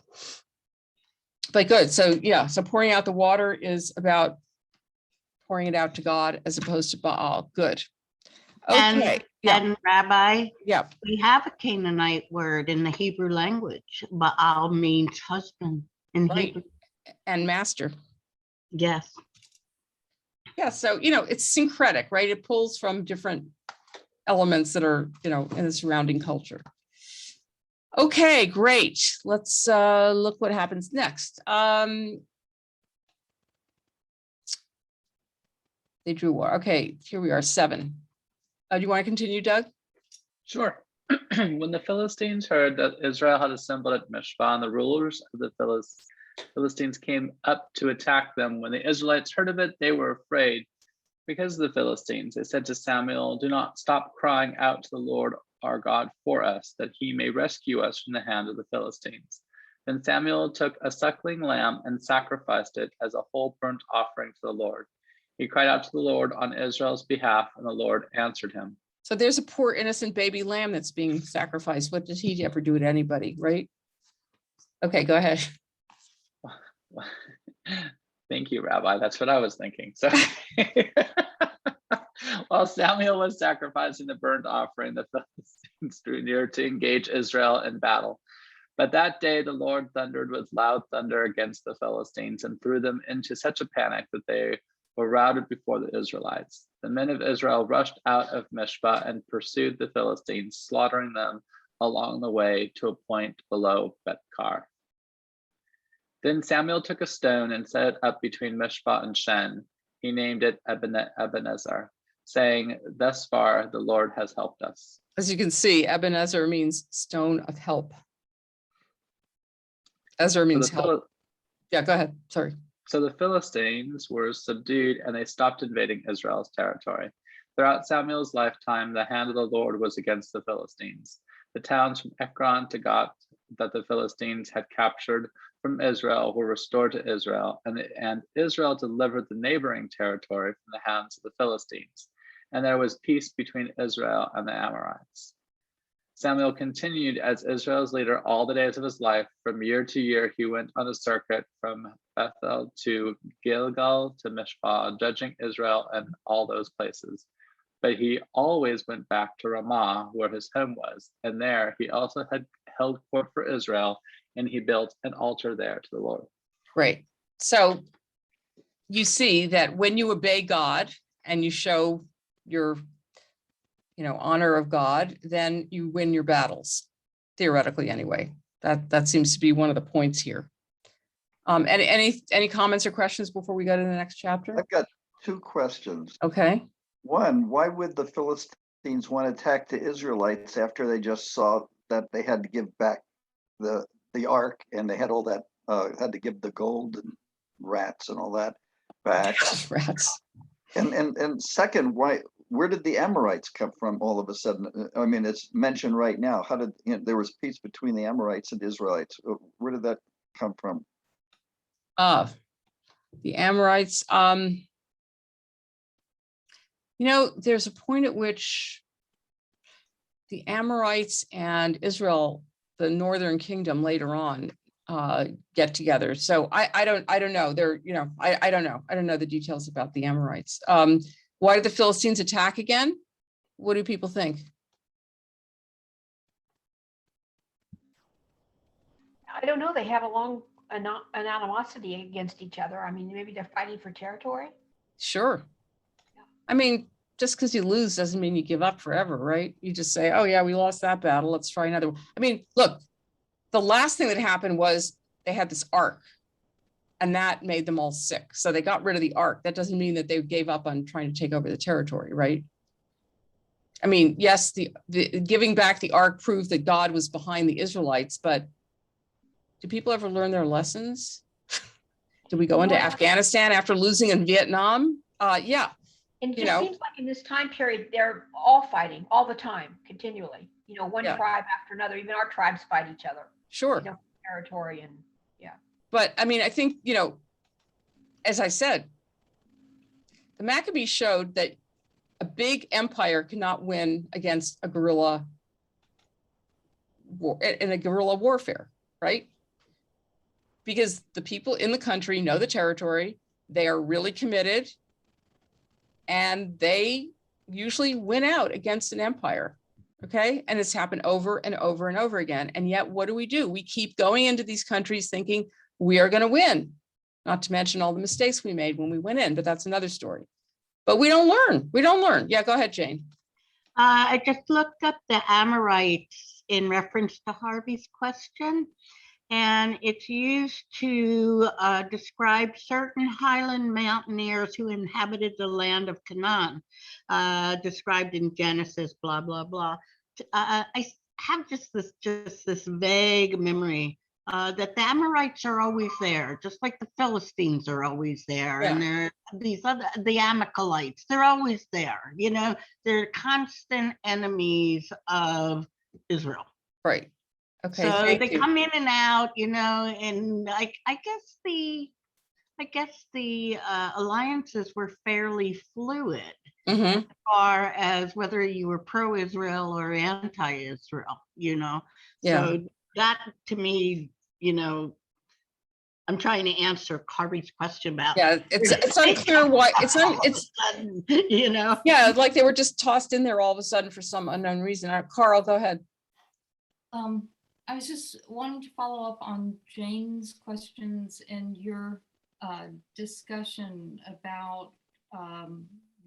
But good, so yeah, so pouring out the water is about pouring it out to God as opposed to Baal. Good. Okay. And Rabbi, yeah, we have a Canaanite word in the Hebrew language. Baal means husband in Hebrew. And master. Yes. Yeah, so, you know, it's syncretic, right? It pulls from different elements that are, you know, in the surrounding culture. Okay, great. Let's look what happens next. They drew war. Okay, here we are, 7. Do you want to continue, Doug? Sure. When the Philistines heard that Israel had assembled at Mishpah, and the rulers of the Philistines came up to attack them, when the Israelites heard of it, they were afraid because of the Philistines. They said to Samuel, "Do not stop crying out to the Lord our God for us, that he may rescue us from the hand of the Philistines." Then Samuel took a suckling lamb and sacrificed it as a whole burnt offering to the Lord. He cried out to the Lord on Israel's behalf, and the Lord answered him. So there's a poor innocent baby lamb that's being sacrificed. What did he ever do to anybody, right? Okay, go ahead. Thank you, Rabbi. That's what I was thinking. So while Samuel was sacrificing the burnt offering, the Philistines drew near to engage Israel in battle. But that day the Lord thundered with loud thunder against the Philistines and threw them into such a panic that they were routed before the Israelites. The men of Israel rushed out of Mishpah and pursued the Philistines, slaughtering them along the way to a point below Beth-kar. Then Samuel took a stone and set it up between Mishpah and Shen. He named it Ebenezer, saying, "Thus far the Lord has helped us." As you can see, Ebenezer means stone of help. Ezra means help. Yeah, go ahead. Sorry. So the Philistines were subdued and they stopped invading Israel's territory. Throughout Samuel's lifetime, the hand of the Lord was against the Philistines. The towns from Ekron to Gath that the Philistines had captured from Israel were restored to Israel, and Israel delivered the neighboring territory from the hands of the Philistines. And there was peace between Israel and the Amorites. Samuel continued as Israel's leader all the days of his life. From year to year, he went on a circuit from Bethel to Gilgal to Mishpah, judging Israel and all those places. But he always went back to Ramah, where his home was, and there he also had held court for Israel, and he built an altar there to the Lord. Great. So you see that when you obey God and you show your honor of God, then you win your battles, theoretically anyway. That seems to be one of the points here. Any comments or questions before we go to the next chapter? I've got 2 questions. Okay. One, why would the Philistines want to attack the Israelites after they just saw that they had to give back the ark and they had all that, had to give the gold and rats and all that back? Rats. And second, where did the Amorites come from all of a sudden? I mean, it's mentioned right now. How did there was peace between the Amorites and the Israelites? Where did that come from? The Amorites. There's a point at which the Amorites and Israel, the northern kingdom later on, get together. So I don't know. They're, you know, I don't know. I don't know the details about the Amorites. Why did the Philistines attack again? What do people think? I don't know. They have a long an animosity against each other. I mean, maybe they're fighting for territory. Sure. I mean, just because you lose doesn't mean you give up forever, right? You just say, oh yeah, we lost that battle. Let's try another one. I mean, look, the last thing that happened was they had this ark and that made them all sick. So they got rid of the ark. That doesn't mean that they gave up on trying to take over the territory, right? I mean, yes, the giving back the ark proved that God was behind the Israelites, but do people ever learn their lessons? Did we go into Afghanistan after losing in Vietnam? Yeah. And it just seems like in this time period, they're all fighting all the time, continually. You know, one tribe after another. Even our tribes fight each other. Sure. You know, territory and yeah. But I mean, I think, you know, as I said, the Maccabees showed that a big empire cannot win against a guerrilla war in a guerrilla warfare, right? Because the people in the country know the territory, they are really committed, and they usually win out against an empire, okay? And it's happened over and over and over again. And yet, what do? We keep going into these countries thinking we are gonna win, not to mention all the mistakes we made when we went in, but that's another story. But we don't learn. Yeah, go ahead, Jane. I just looked up the Amorites in reference to Harvey's question, and it's used to describe certain highland mountaineers who inhabited the land of Canaan, described in Genesis, blah, blah, blah. I have just this vague memory that the Amorites are always there, just like the Philistines are always there. Yeah. And there these other, the Amalekites, they're always there. You know, they're constant enemies of Israel. Right. Okay. So they come in and out, you know, and I guess the alliances were fairly fluid as far as whether you were pro-Israel or anti-Israel, you know. Yeah. So that to me, you know, I'm trying to answer Carby's question about. Yeah, it's unclear why it's you know. Yeah, like they were just tossed in there all of a sudden for some unknown reason. Carl, go ahead. I was just wanting to follow up on Jane's questions in your discussion about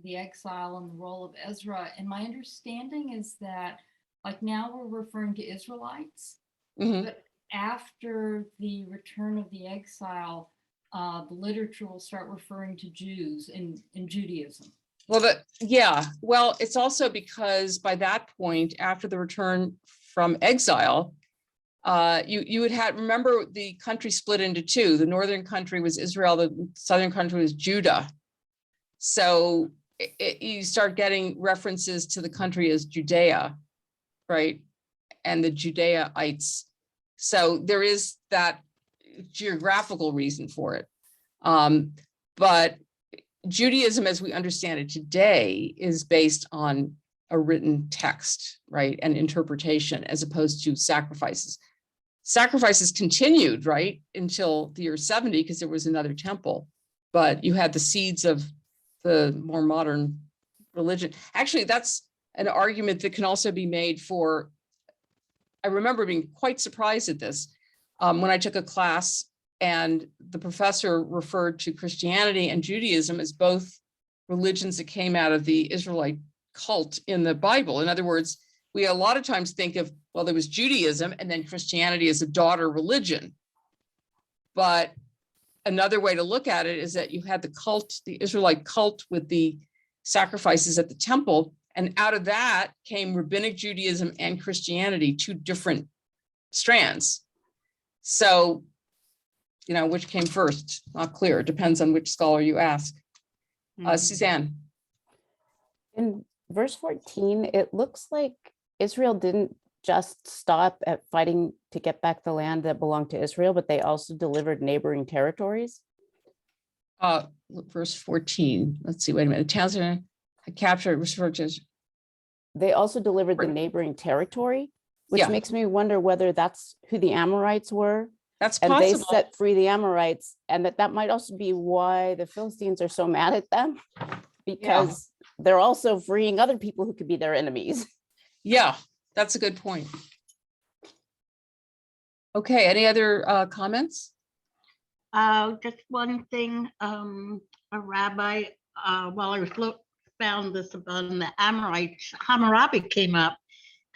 the exile and the role of Ezra. And my understanding is that, like, now we're referring to Israelites, but after the return of the exile, the literature will start referring to Jews in Judaism. Well, well, it's also because by that point, after the return from exile, you would have, remember, the country split into two. The northern country was Israel, the southern country was Judah. So you start getting references to the country as Judea, right? And the Judahites. So there is that geographical reason for it. But Judaism, as we understand it today, is based on a written text, right? And interpretation, as opposed to sacrifices. Sacrifices continued, right, until the year 70, because there was another temple. But you had the seeds of the more modern religion. Actually, that's an argument that can also be made for, I remember being quite surprised at this when I took a class and the professor referred to Christianity and Judaism as both religions that came out of the Israelite cult in the Bible. In other words, we a lot of times think of, well, there was Judaism and then Christianity as a daughter religion. But another way to look at it is that you had the cult, the Israelite cult with the sacrifices at the temple. And out of that came rabbinic Judaism and Christianity, two different strands. So, you know, which came first? Not clear. It depends on which scholar you ask. Suzanne. In verse 14, it looks like Israel didn't just stop at fighting to get back the land that belonged to Israel, but they also delivered neighboring territories. Verse 14. Let's see. Wait a minute. The towns are captured. they also delivered the Right. neighboring territory, which Yeah. makes me wonder whether that's who the Amorites were. That's And they possible. set free the Amorites, and that might also be why the Philistines are so mad at them, because they're also freeing other people who could be their enemies. Yeah, that's a good point. Okay, any other comments? Just one thing, a rabbi, while I was found this about the Amorites, Hammurabi came up.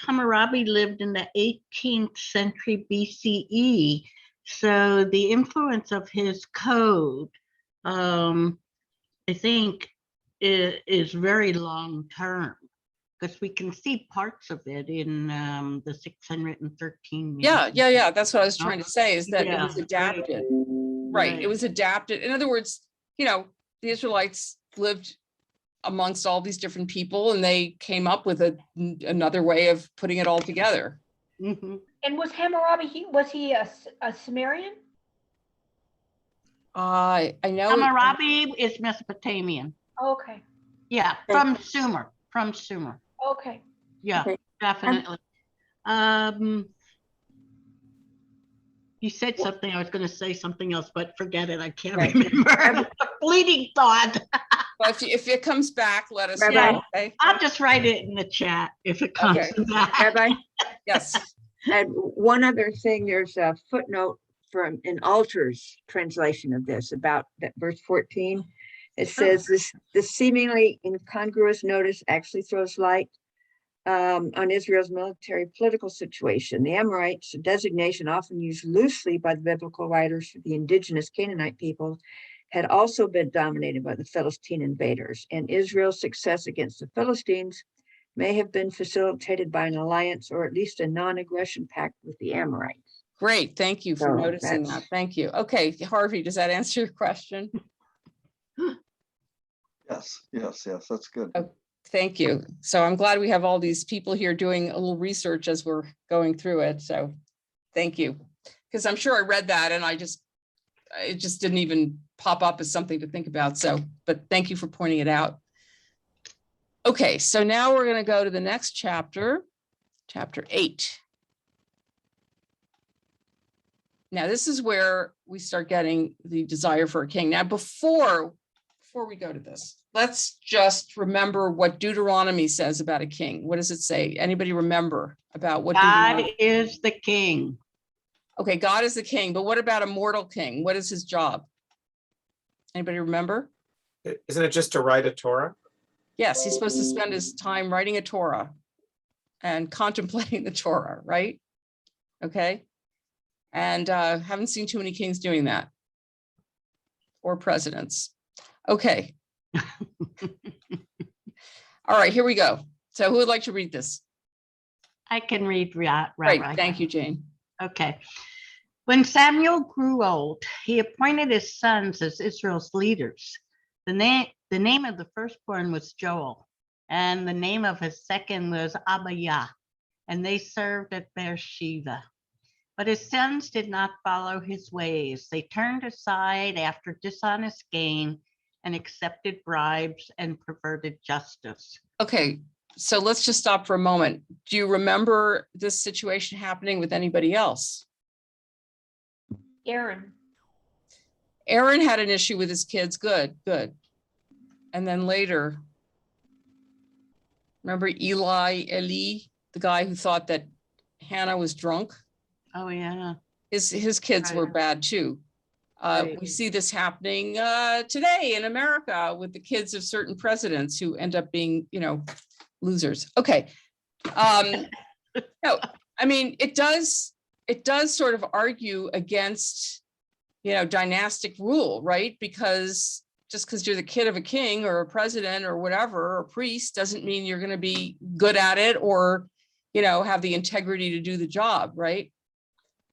Hammurabi lived in the 18th century BCE. So the influence of his code, I think, is very long term, because we can see parts of it in the 613. Yeah. That's what I was trying to say, is that it was Yeah, adapted. Right. It was adapted. In other words, the Israelites lived amongst all these different people, and they came up with another way of putting it all together. Mm-hmm. And was Hammurabi, was he a Sumerian? I know Hammurabi is Mesopotamian. Okay. Yeah, from Sumer. Okay. Yeah, Okay. definitely. You said something, I was going to say something else, but forget it. I can't remember. A fleeting thought. But if it comes back, let us Rabbi, know. Okay? I'll just write it in the chat if it comes back. Rabbi, Yes. and one other thing, there's a footnote from an Alter's translation of this about that verse 14. It says this seemingly incongruous notice actually throws light on Israel's military political situation. The Amorites, a designation often used loosely by the biblical writers for the indigenous Canaanite people, had also been dominated by the Philistine invaders, and Israel's success against the Philistines may have been facilitated by an alliance or at least a non-aggression pact with the Amorites. Great. Thank you for So noticing that. Thank you. Okay, Harvey, does that answer your question? Yes, that's good. Thank you. So I'm glad we have all these people here doing a little research as we're going through it. So thank you. Because I'm sure I read that and it just didn't even pop up as something to think about. So, but thank you for pointing it out. Okay, so now we're going to go to the next chapter, chapter 8. Now this is where we start getting the desire for a king. Now before we go to this, let's just remember what Deuteronomy says about a king. What does it say? Anybody remember about what God is the king? Okay, God is the king, but what about a mortal king? What is his job? Anybody remember? Isn't it just to write a Torah? Yes, he's supposed to spend his time writing a Torah and contemplating the Torah, right? Okay. And haven't seen too many kings doing that, or presidents. Okay. All right, here we go. So who would like to read this? I can read, Rabbi. Right, thank you, Jane. Okay. When Samuel grew old, he appointed his sons as Israel's leaders. The name of the firstborn was Joel, and the name of his second was Abiah, and they served at Beersheba. But his sons did not follow his ways. They turned aside after dishonest gain and accepted bribes and perverted justice. Okay, so let's just stop for a moment. Do you remember this situation happening with anybody else? Aaron. Aaron had an issue with his kids. Good. And then later, remember Eli, the guy who thought that Hannah was drunk? Oh, yeah. His kids were bad too. We see this happening today in America with the kids of certain presidents who end up being, losers. Okay. No, I mean, it does sort of argue against, dynastic rule, right? Because just because you're the kid of a king or a president or whatever, or a priest, doesn't mean you're going to be good at it or, have the integrity to do the job, right?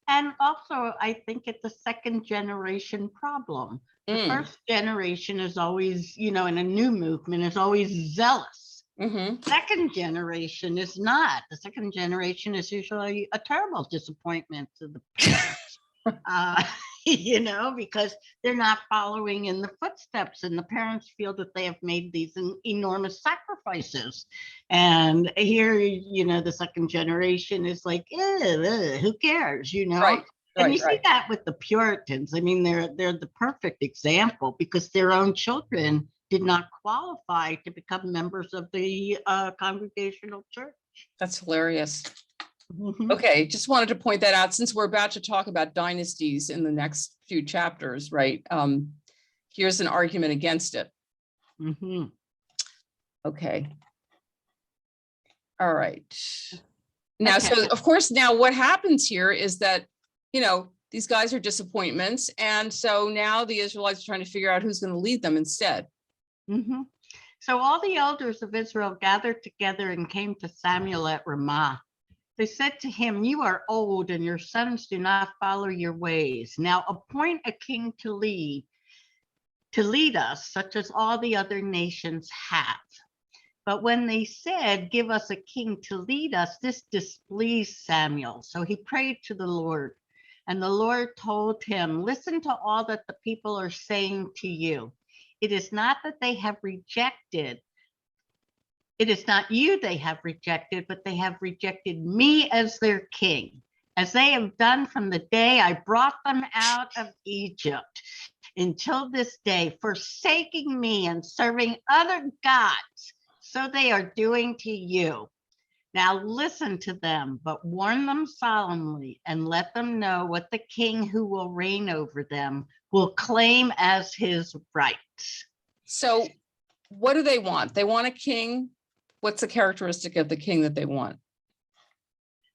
And also, I think it's a second generation problem. The first generation is always, in a new movement, is always zealous. Second generation is not. The second generation is usually a terrible disappointment to the parents. because they're not following in the footsteps, and the parents feel that they have made these enormous sacrifices. And here, the second generation is like, who cares, Right. And you see that with the Puritans. I mean, they're the perfect example, because their own children did not qualify to become members of the Congregational Church. That's hilarious. Mhm. Okay, just wanted to point that out since we're about to talk about dynasties in the next few chapters, right? Here's an argument against it. Mm-hmm. Okay. All right. Now, so of course, now what happens here is that, these guys are disappointments. And so now the Israelites are trying to figure out who's going to lead them instead. Mm-hmm. So all the elders of Israel gathered together and came to Samuel at Ramah. They said to him, "You are old and your sons do not follow your ways. Now appoint a king to lead us, such as all the other nations have." But when they said, "Give us a king to lead us," this displeased Samuel. So he prayed to the Lord. And the Lord told him, "Listen to all that the people are saying to you. It is not that they have rejected. It is not you they have rejected, but they have rejected me as their king, as they have done from the day I brought them out of Egypt until this day, forsaking me and serving other gods. So they are doing to you. Now listen to them, but warn them solemnly and let them know what the king who will reign over them will claim as his rights." So what do they want? They want a king. What's the characteristic of the king that they want?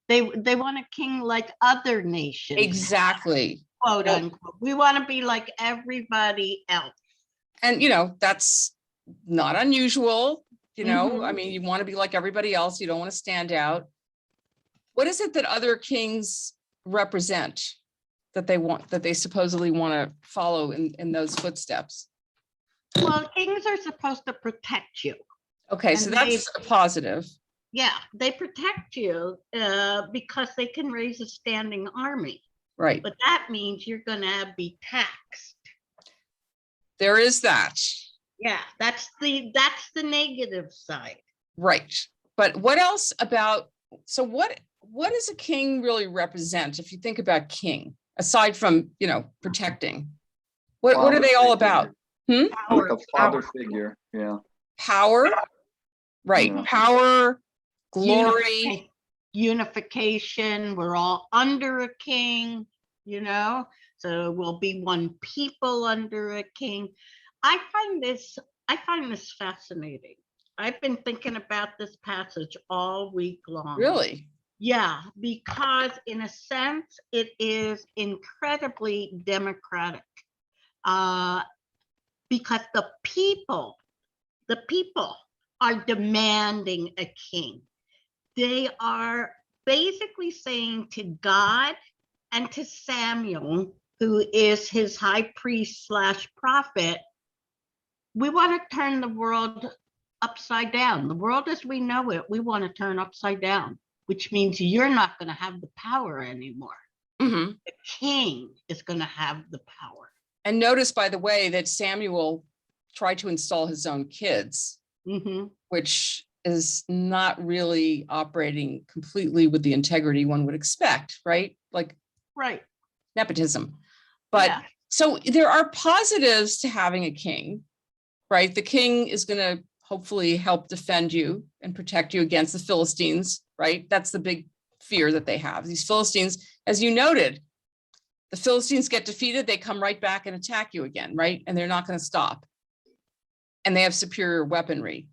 They want a king like other nations. Exactly. Quote unquote. We want to be like everybody else. And, that's not unusual. Mhm. I mean, you want to be like everybody else. You don't want to stand out. What is it that other kings represent that they supposedly want to follow in those footsteps? Well, kings are supposed to protect you. Okay, And so that's a positive. Yeah, they protect you because they can raise a standing army. Right. But that means you're going to be taxed. There is that. Yeah, that's the negative side. Right. But what else about, so what does a king really represent if you think about king, aside from, protecting? What are they all about? Like a father figure. Yeah. Power. Right. Yeah. Power, glory. Unification. We're all under a king, so we'll be one people under a king. I find this fascinating. I've been thinking about this passage all week long. Really? Yeah, because in a sense, it is incredibly democratic. Because the people are demanding a king. They are basically saying to God and to Samuel, who is his high priest / prophet, we want to turn the world upside down. The world as we know it, we want to turn upside down, which means you're not going to have the power anymore. Mm-hmm. The king is going to have the power. And notice, by the way, that Samuel tried to install his own kids, which is not really operating completely with the integrity one would expect, right? Like nepotism. But so there are positives to having a king, right? The king is going to hopefully help defend you and protect you against the Philistines, right? That's the big fear that they have. These Philistines, as you noted, the Philistines get defeated, they come right back and attack you again, right? And they're not going to stop. And they have superior weaponry.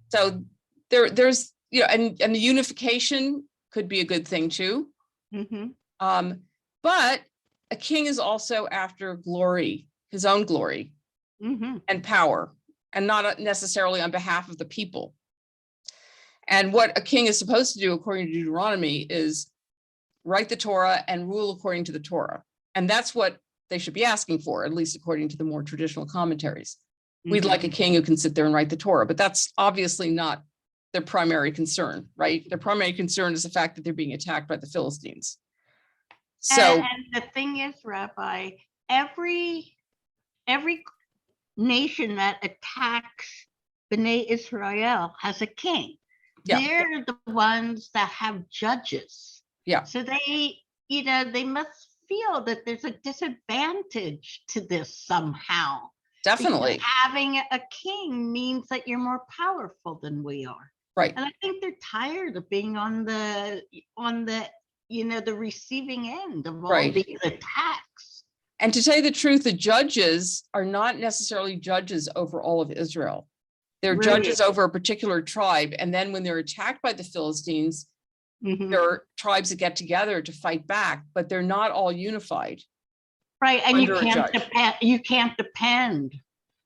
So there's, and the unification could be a good thing too. But a king is also after glory, his own glory and power, and not necessarily on behalf of the people. And what a king is supposed to do, according to Deuteronomy, is write the Torah and rule according to the Torah. And that's what they should be asking for, at least according to the more traditional commentaries. We'd like a king who can sit there and write the Torah, but that's obviously not their primary concern, right? Their primary concern is the fact that they're being attacked by the Philistines. So and the thing is, Rabbi, every nation that attacks B'nai Israel has a king. Yeah. They're the ones that have judges. Yeah. So they, they must feel that there's a disadvantage to this somehow. Definitely. Because having a king means that you're more powerful than we are. Right. And I think they're tired of being on the the receiving end of all Right. these attacks. And to tell you the truth, the judges are not necessarily judges over all of Israel. They're Right. judges over a particular tribe. And then when they're attacked by the Philistines, there are tribes that get together to fight back, but they're not all unified. Right, and under a judge. you can't depend.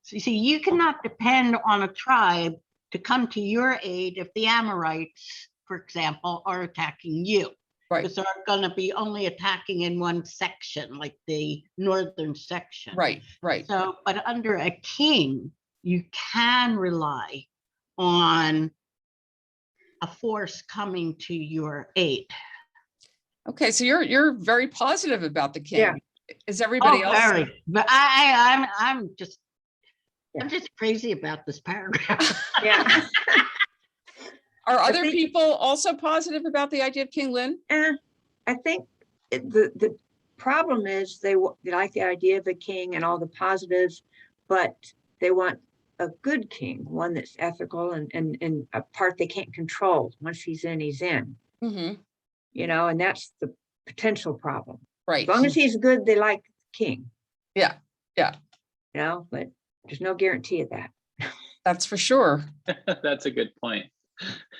So you see, you cannot depend on a tribe to come to your aid if the Amorites, for example, are attacking you. Right. Because they're going to be only attacking in one section, like the northern section. Right, right. So, but under a king, you can rely on a force coming to your aid. Okay, so you're very positive about the king. Yeah. Is everybody else? Very. But I'm just crazy about this paragraph. Yeah. Are other people also positive about the idea of King Lin? I think the problem is they like the idea of a king and all the positives, but they want a good king, one that's ethical and a part they can't control. Once he's in, he's in. Mm-hmm. And that's the potential problem. Right. As long as he's good, they like the king. Yeah. Yeah. But there's no guarantee of that. That's for sure. That's a good point.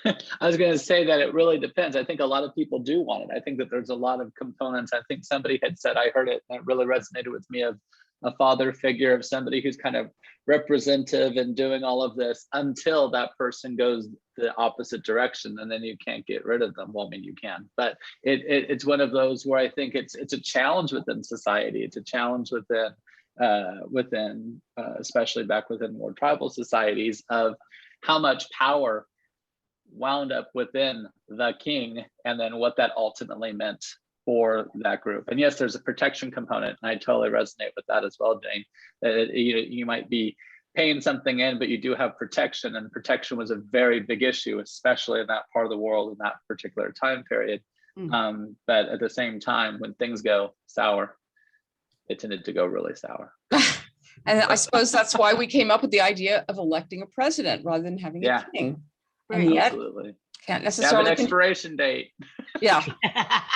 I was going to say that it really depends. I think a lot of people do want it. I think that there's a lot of components. I think somebody had said, I heard it, and it really resonated with me, of a father figure, of somebody who's kind of representative and doing all of this until that person goes the opposite direction, and then you can't get rid of them. Well, I mean, you can, but it's one of those where I think it's a challenge within society. It's a challenge within especially back within more tribal societies, of how much power wound up within the king, and then what that ultimately meant for that group. And yes, there's a protection component, and I totally resonate with that as well, Jane. You might be paying something in, but you do have protection, and protection was a very big issue, especially in that part of the world in that particular time period. But at the same time, when things go sour, it tended to go really sour. And I suppose that's why we came up with the idea of electing a president rather than having a king. And yet, absolutely. Can't Have necessarily. an expiration date. Yeah,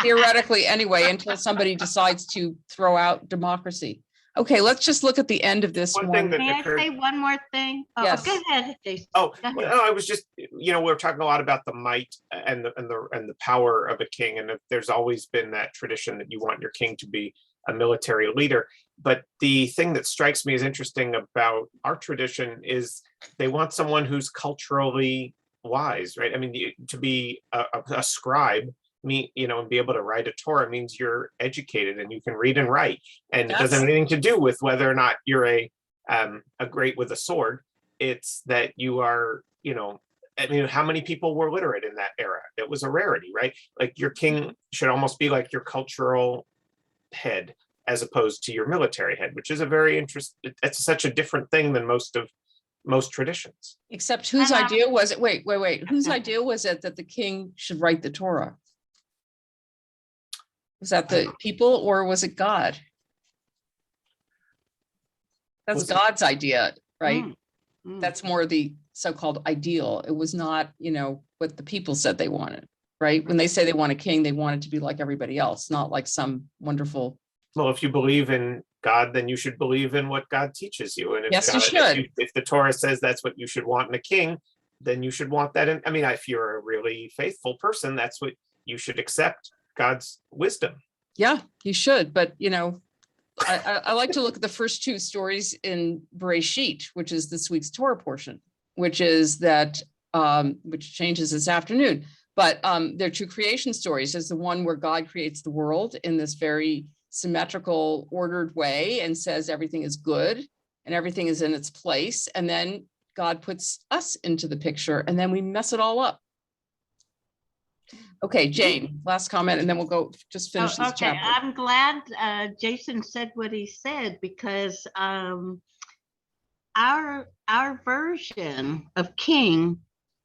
theoretically anyway, until somebody decides to throw out democracy. Okay, let's just look at the end of this one. May I say one more thing? Oh, Yes. go ahead, Jason. Oh, Go ahead. well, I was just, we're talking a lot about the might and the power of a king, and there's always been that tradition that you want your king to be a military leader. But the thing that strikes me as interesting about our tradition is they want someone who's culturally wise, right? I mean, to be a scribe, and be able to write a Torah means you're educated and you can read and write, and it doesn't have anything to do with whether or not you're a great with a sword. It's that you are, I mean, how many people were literate in that era? It was a rarity, right? Like, your king should almost be like your cultural head as opposed to your military head, which is a very interesting, it's such a different thing than most traditions. Except whose idea was it? Wait. Whose idea was it that the king should write the Torah? Was that the people, or was it God? That's God's idea, right? That's more the so-called ideal. It was not, what the people said they wanted, right? When they say they want a king, they want it to be like everybody else, not like some wonderful. Well, if you believe in God, then you should believe in what God teaches you. And if Yes, you should. If the Torah says that's what you should want in a king, then you should want that in. I mean, if you're a really faithful person, that's what you should accept, God's wisdom. Yeah, you should. But, I like to look at the first two stories in Bereshit, which is this week's Torah portion, which is that, which changes this afternoon. But they're two creation stories. There's the one where God creates the world in this very symmetrical, ordered way and says everything is good and everything is in its place. And then God puts us into the picture, and then we mess it all up. Okay, Jane, last comment, and then we'll go just finish this Okay, chapter. I'm glad Jason said what he said, because our version of king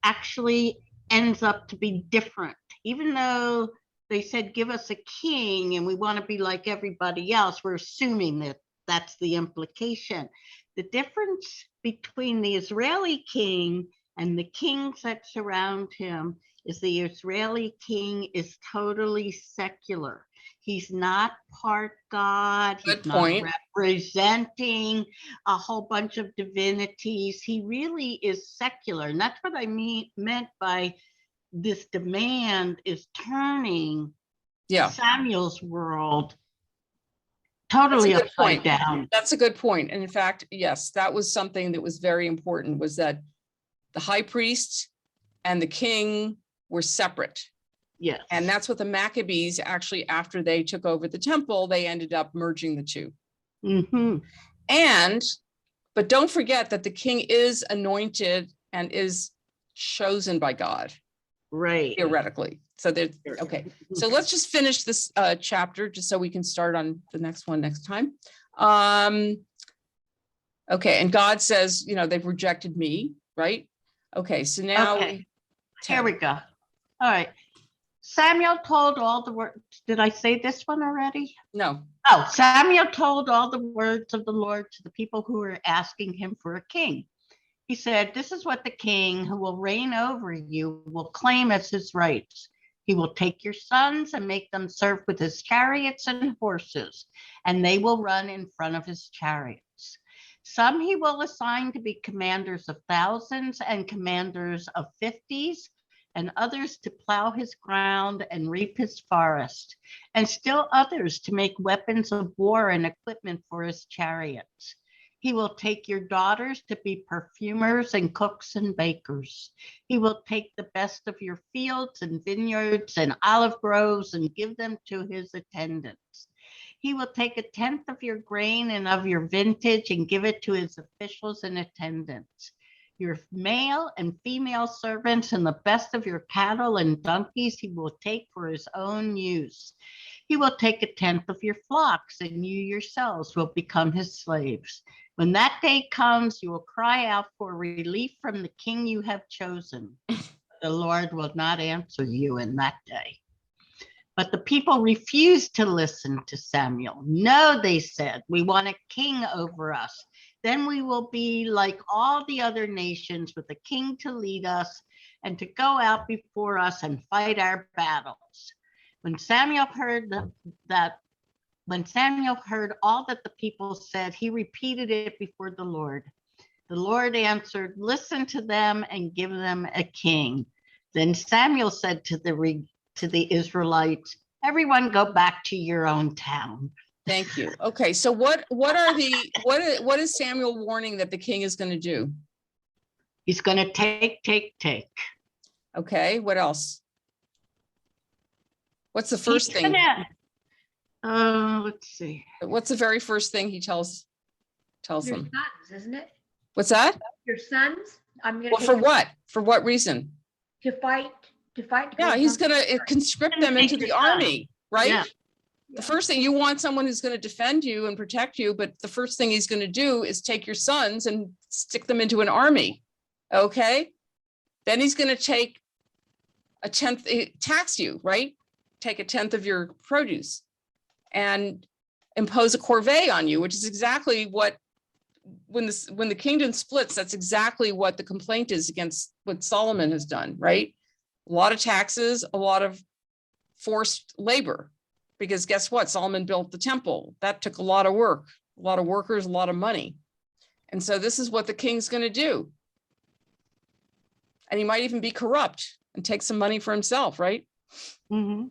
actually ends up to be different. Even though they said give us a king and we want to be like everybody else, we're assuming that that's the implication. The difference between the Israeli king and the kings that surround him is the Israeli king is totally secular. He's not part God. He's Good not point. representing a whole bunch of divinities. He really is secular. And that's what I meant by this demand is turning Samuel's world totally That's a good upside point. down. That's a good point. And in fact, yes, that was something that was very important, was that the high priest and the king were separate. Yes. And that's what the Maccabees actually, after they took over the temple, they ended up merging the two. Mm-hmm. But don't forget that the king is anointed and is chosen by God. Right. Theoretically. So there's, okay. So let's just finish this chapter just so we can start on the next one next time. Okay. And God says, they've rejected me, right? Okay. So now here we go. All right. Samuel told all the words. Did I say this one already? No. Oh, Samuel told all the words of the Lord to the people who were asking him for a king. He said, this is what the king who will reign over you will claim as his rights. He will take your sons and make them serve with his chariots and horses, and they will run in front of his chariots. Some he will assign to be commanders of thousands and commanders of 50s, and others to plow his ground and reap his forest, and still others to make weapons of war and equipment for his chariots. He will take your daughters to be perfumers and cooks and bakers. He will take the best of your fields and vineyards and olive groves and give them to his attendants. He will take 1/10 of your grain and of your vintage and give it to his officials and attendants. Your male and female servants and the best of your cattle and donkeys he will take for his own use. He will take 1/10 of your flocks, and you yourselves will become his slaves. When that day comes, you will cry out for relief from the king you have chosen. The Lord will not answer you in that day. But the people refused to listen to Samuel. No, they said, we want a king over us. Then we will be like all the other nations with a king to lead us and to go out before us and fight our battles. When Samuel heard all that the people said, he repeated it before the Lord. The Lord answered, listen to them and give them a king. Then Samuel said to the Israelites, everyone go back to your own town. Thank you. Okay, so what is Samuel warning that the king is going to do? He's going to take. Okay, what else? What's the first thing? Let's see. What's the very first thing he tells Your them? sons, isn't it? What's that? Your sons. I'm gonna. Well, for what? For what reason? To fight. Yeah, he's going to conscript them into the army, right? Yeah. The first thing, you want someone who's going to defend you and protect you, but the first thing he's going to do is take your sons and stick them into an army. Okay. Then he's going to take 1/10, tax you, right? Take 1/10 of your produce and impose a corvée on you, which is exactly what, when the kingdom splits, that's exactly what the complaint is against what Solomon has done, right? A lot of taxes, a lot of forced labor, because guess what? Solomon built the temple. That took a lot of work, a lot of workers, a lot of money. And so this is what the king's going to do. And he might even be corrupt and take some money for himself, right? Mm-hmm.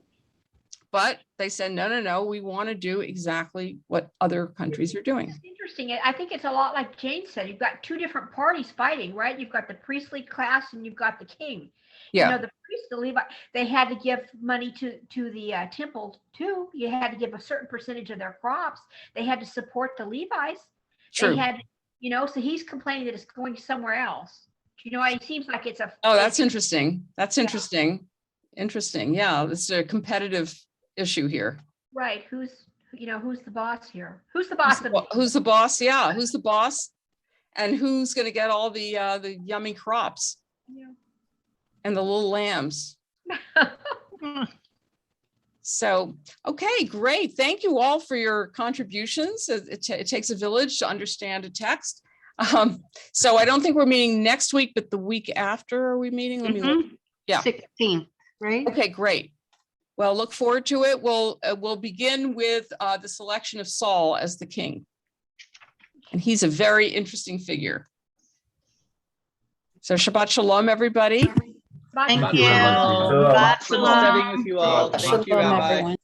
But they said, no, we want to do exactly what other countries are doing. It's interesting. I think it's a lot like Jane said. You've got two different parties fighting, right? You've got the priestly class and you've got the king. Yeah. The priests, the Levite, they had to give money to the temple too. You had to give a certain percentage of their crops. They had to support the Levites. True. They had, so he's complaining that it's going somewhere else. It seems like it's a. Oh, that's interesting. That's interesting. Interesting. Yeah, this is a competitive issue here. Right. Who's the boss here? Who's the boss of me? Who's the boss? Yeah, who's the boss? And who's going to get all the yummy crops? Yeah. And the little lambs. So, okay, great. Thank you all for your contributions. It takes a village to understand a text. So I don't think we're meeting next week, but the week after are we meeting? Let me look. Yeah. 16th, right? Okay, great. Well, look forward to it. We'll begin with the selection of Saul as the king. And he's a very interesting figure. So Shabbat Shalom, everybody. Thank you. you. Shalom. Shabbat Shalom. shalom. Studying with you all. Thank you, Shalom, Rabbi. everyone.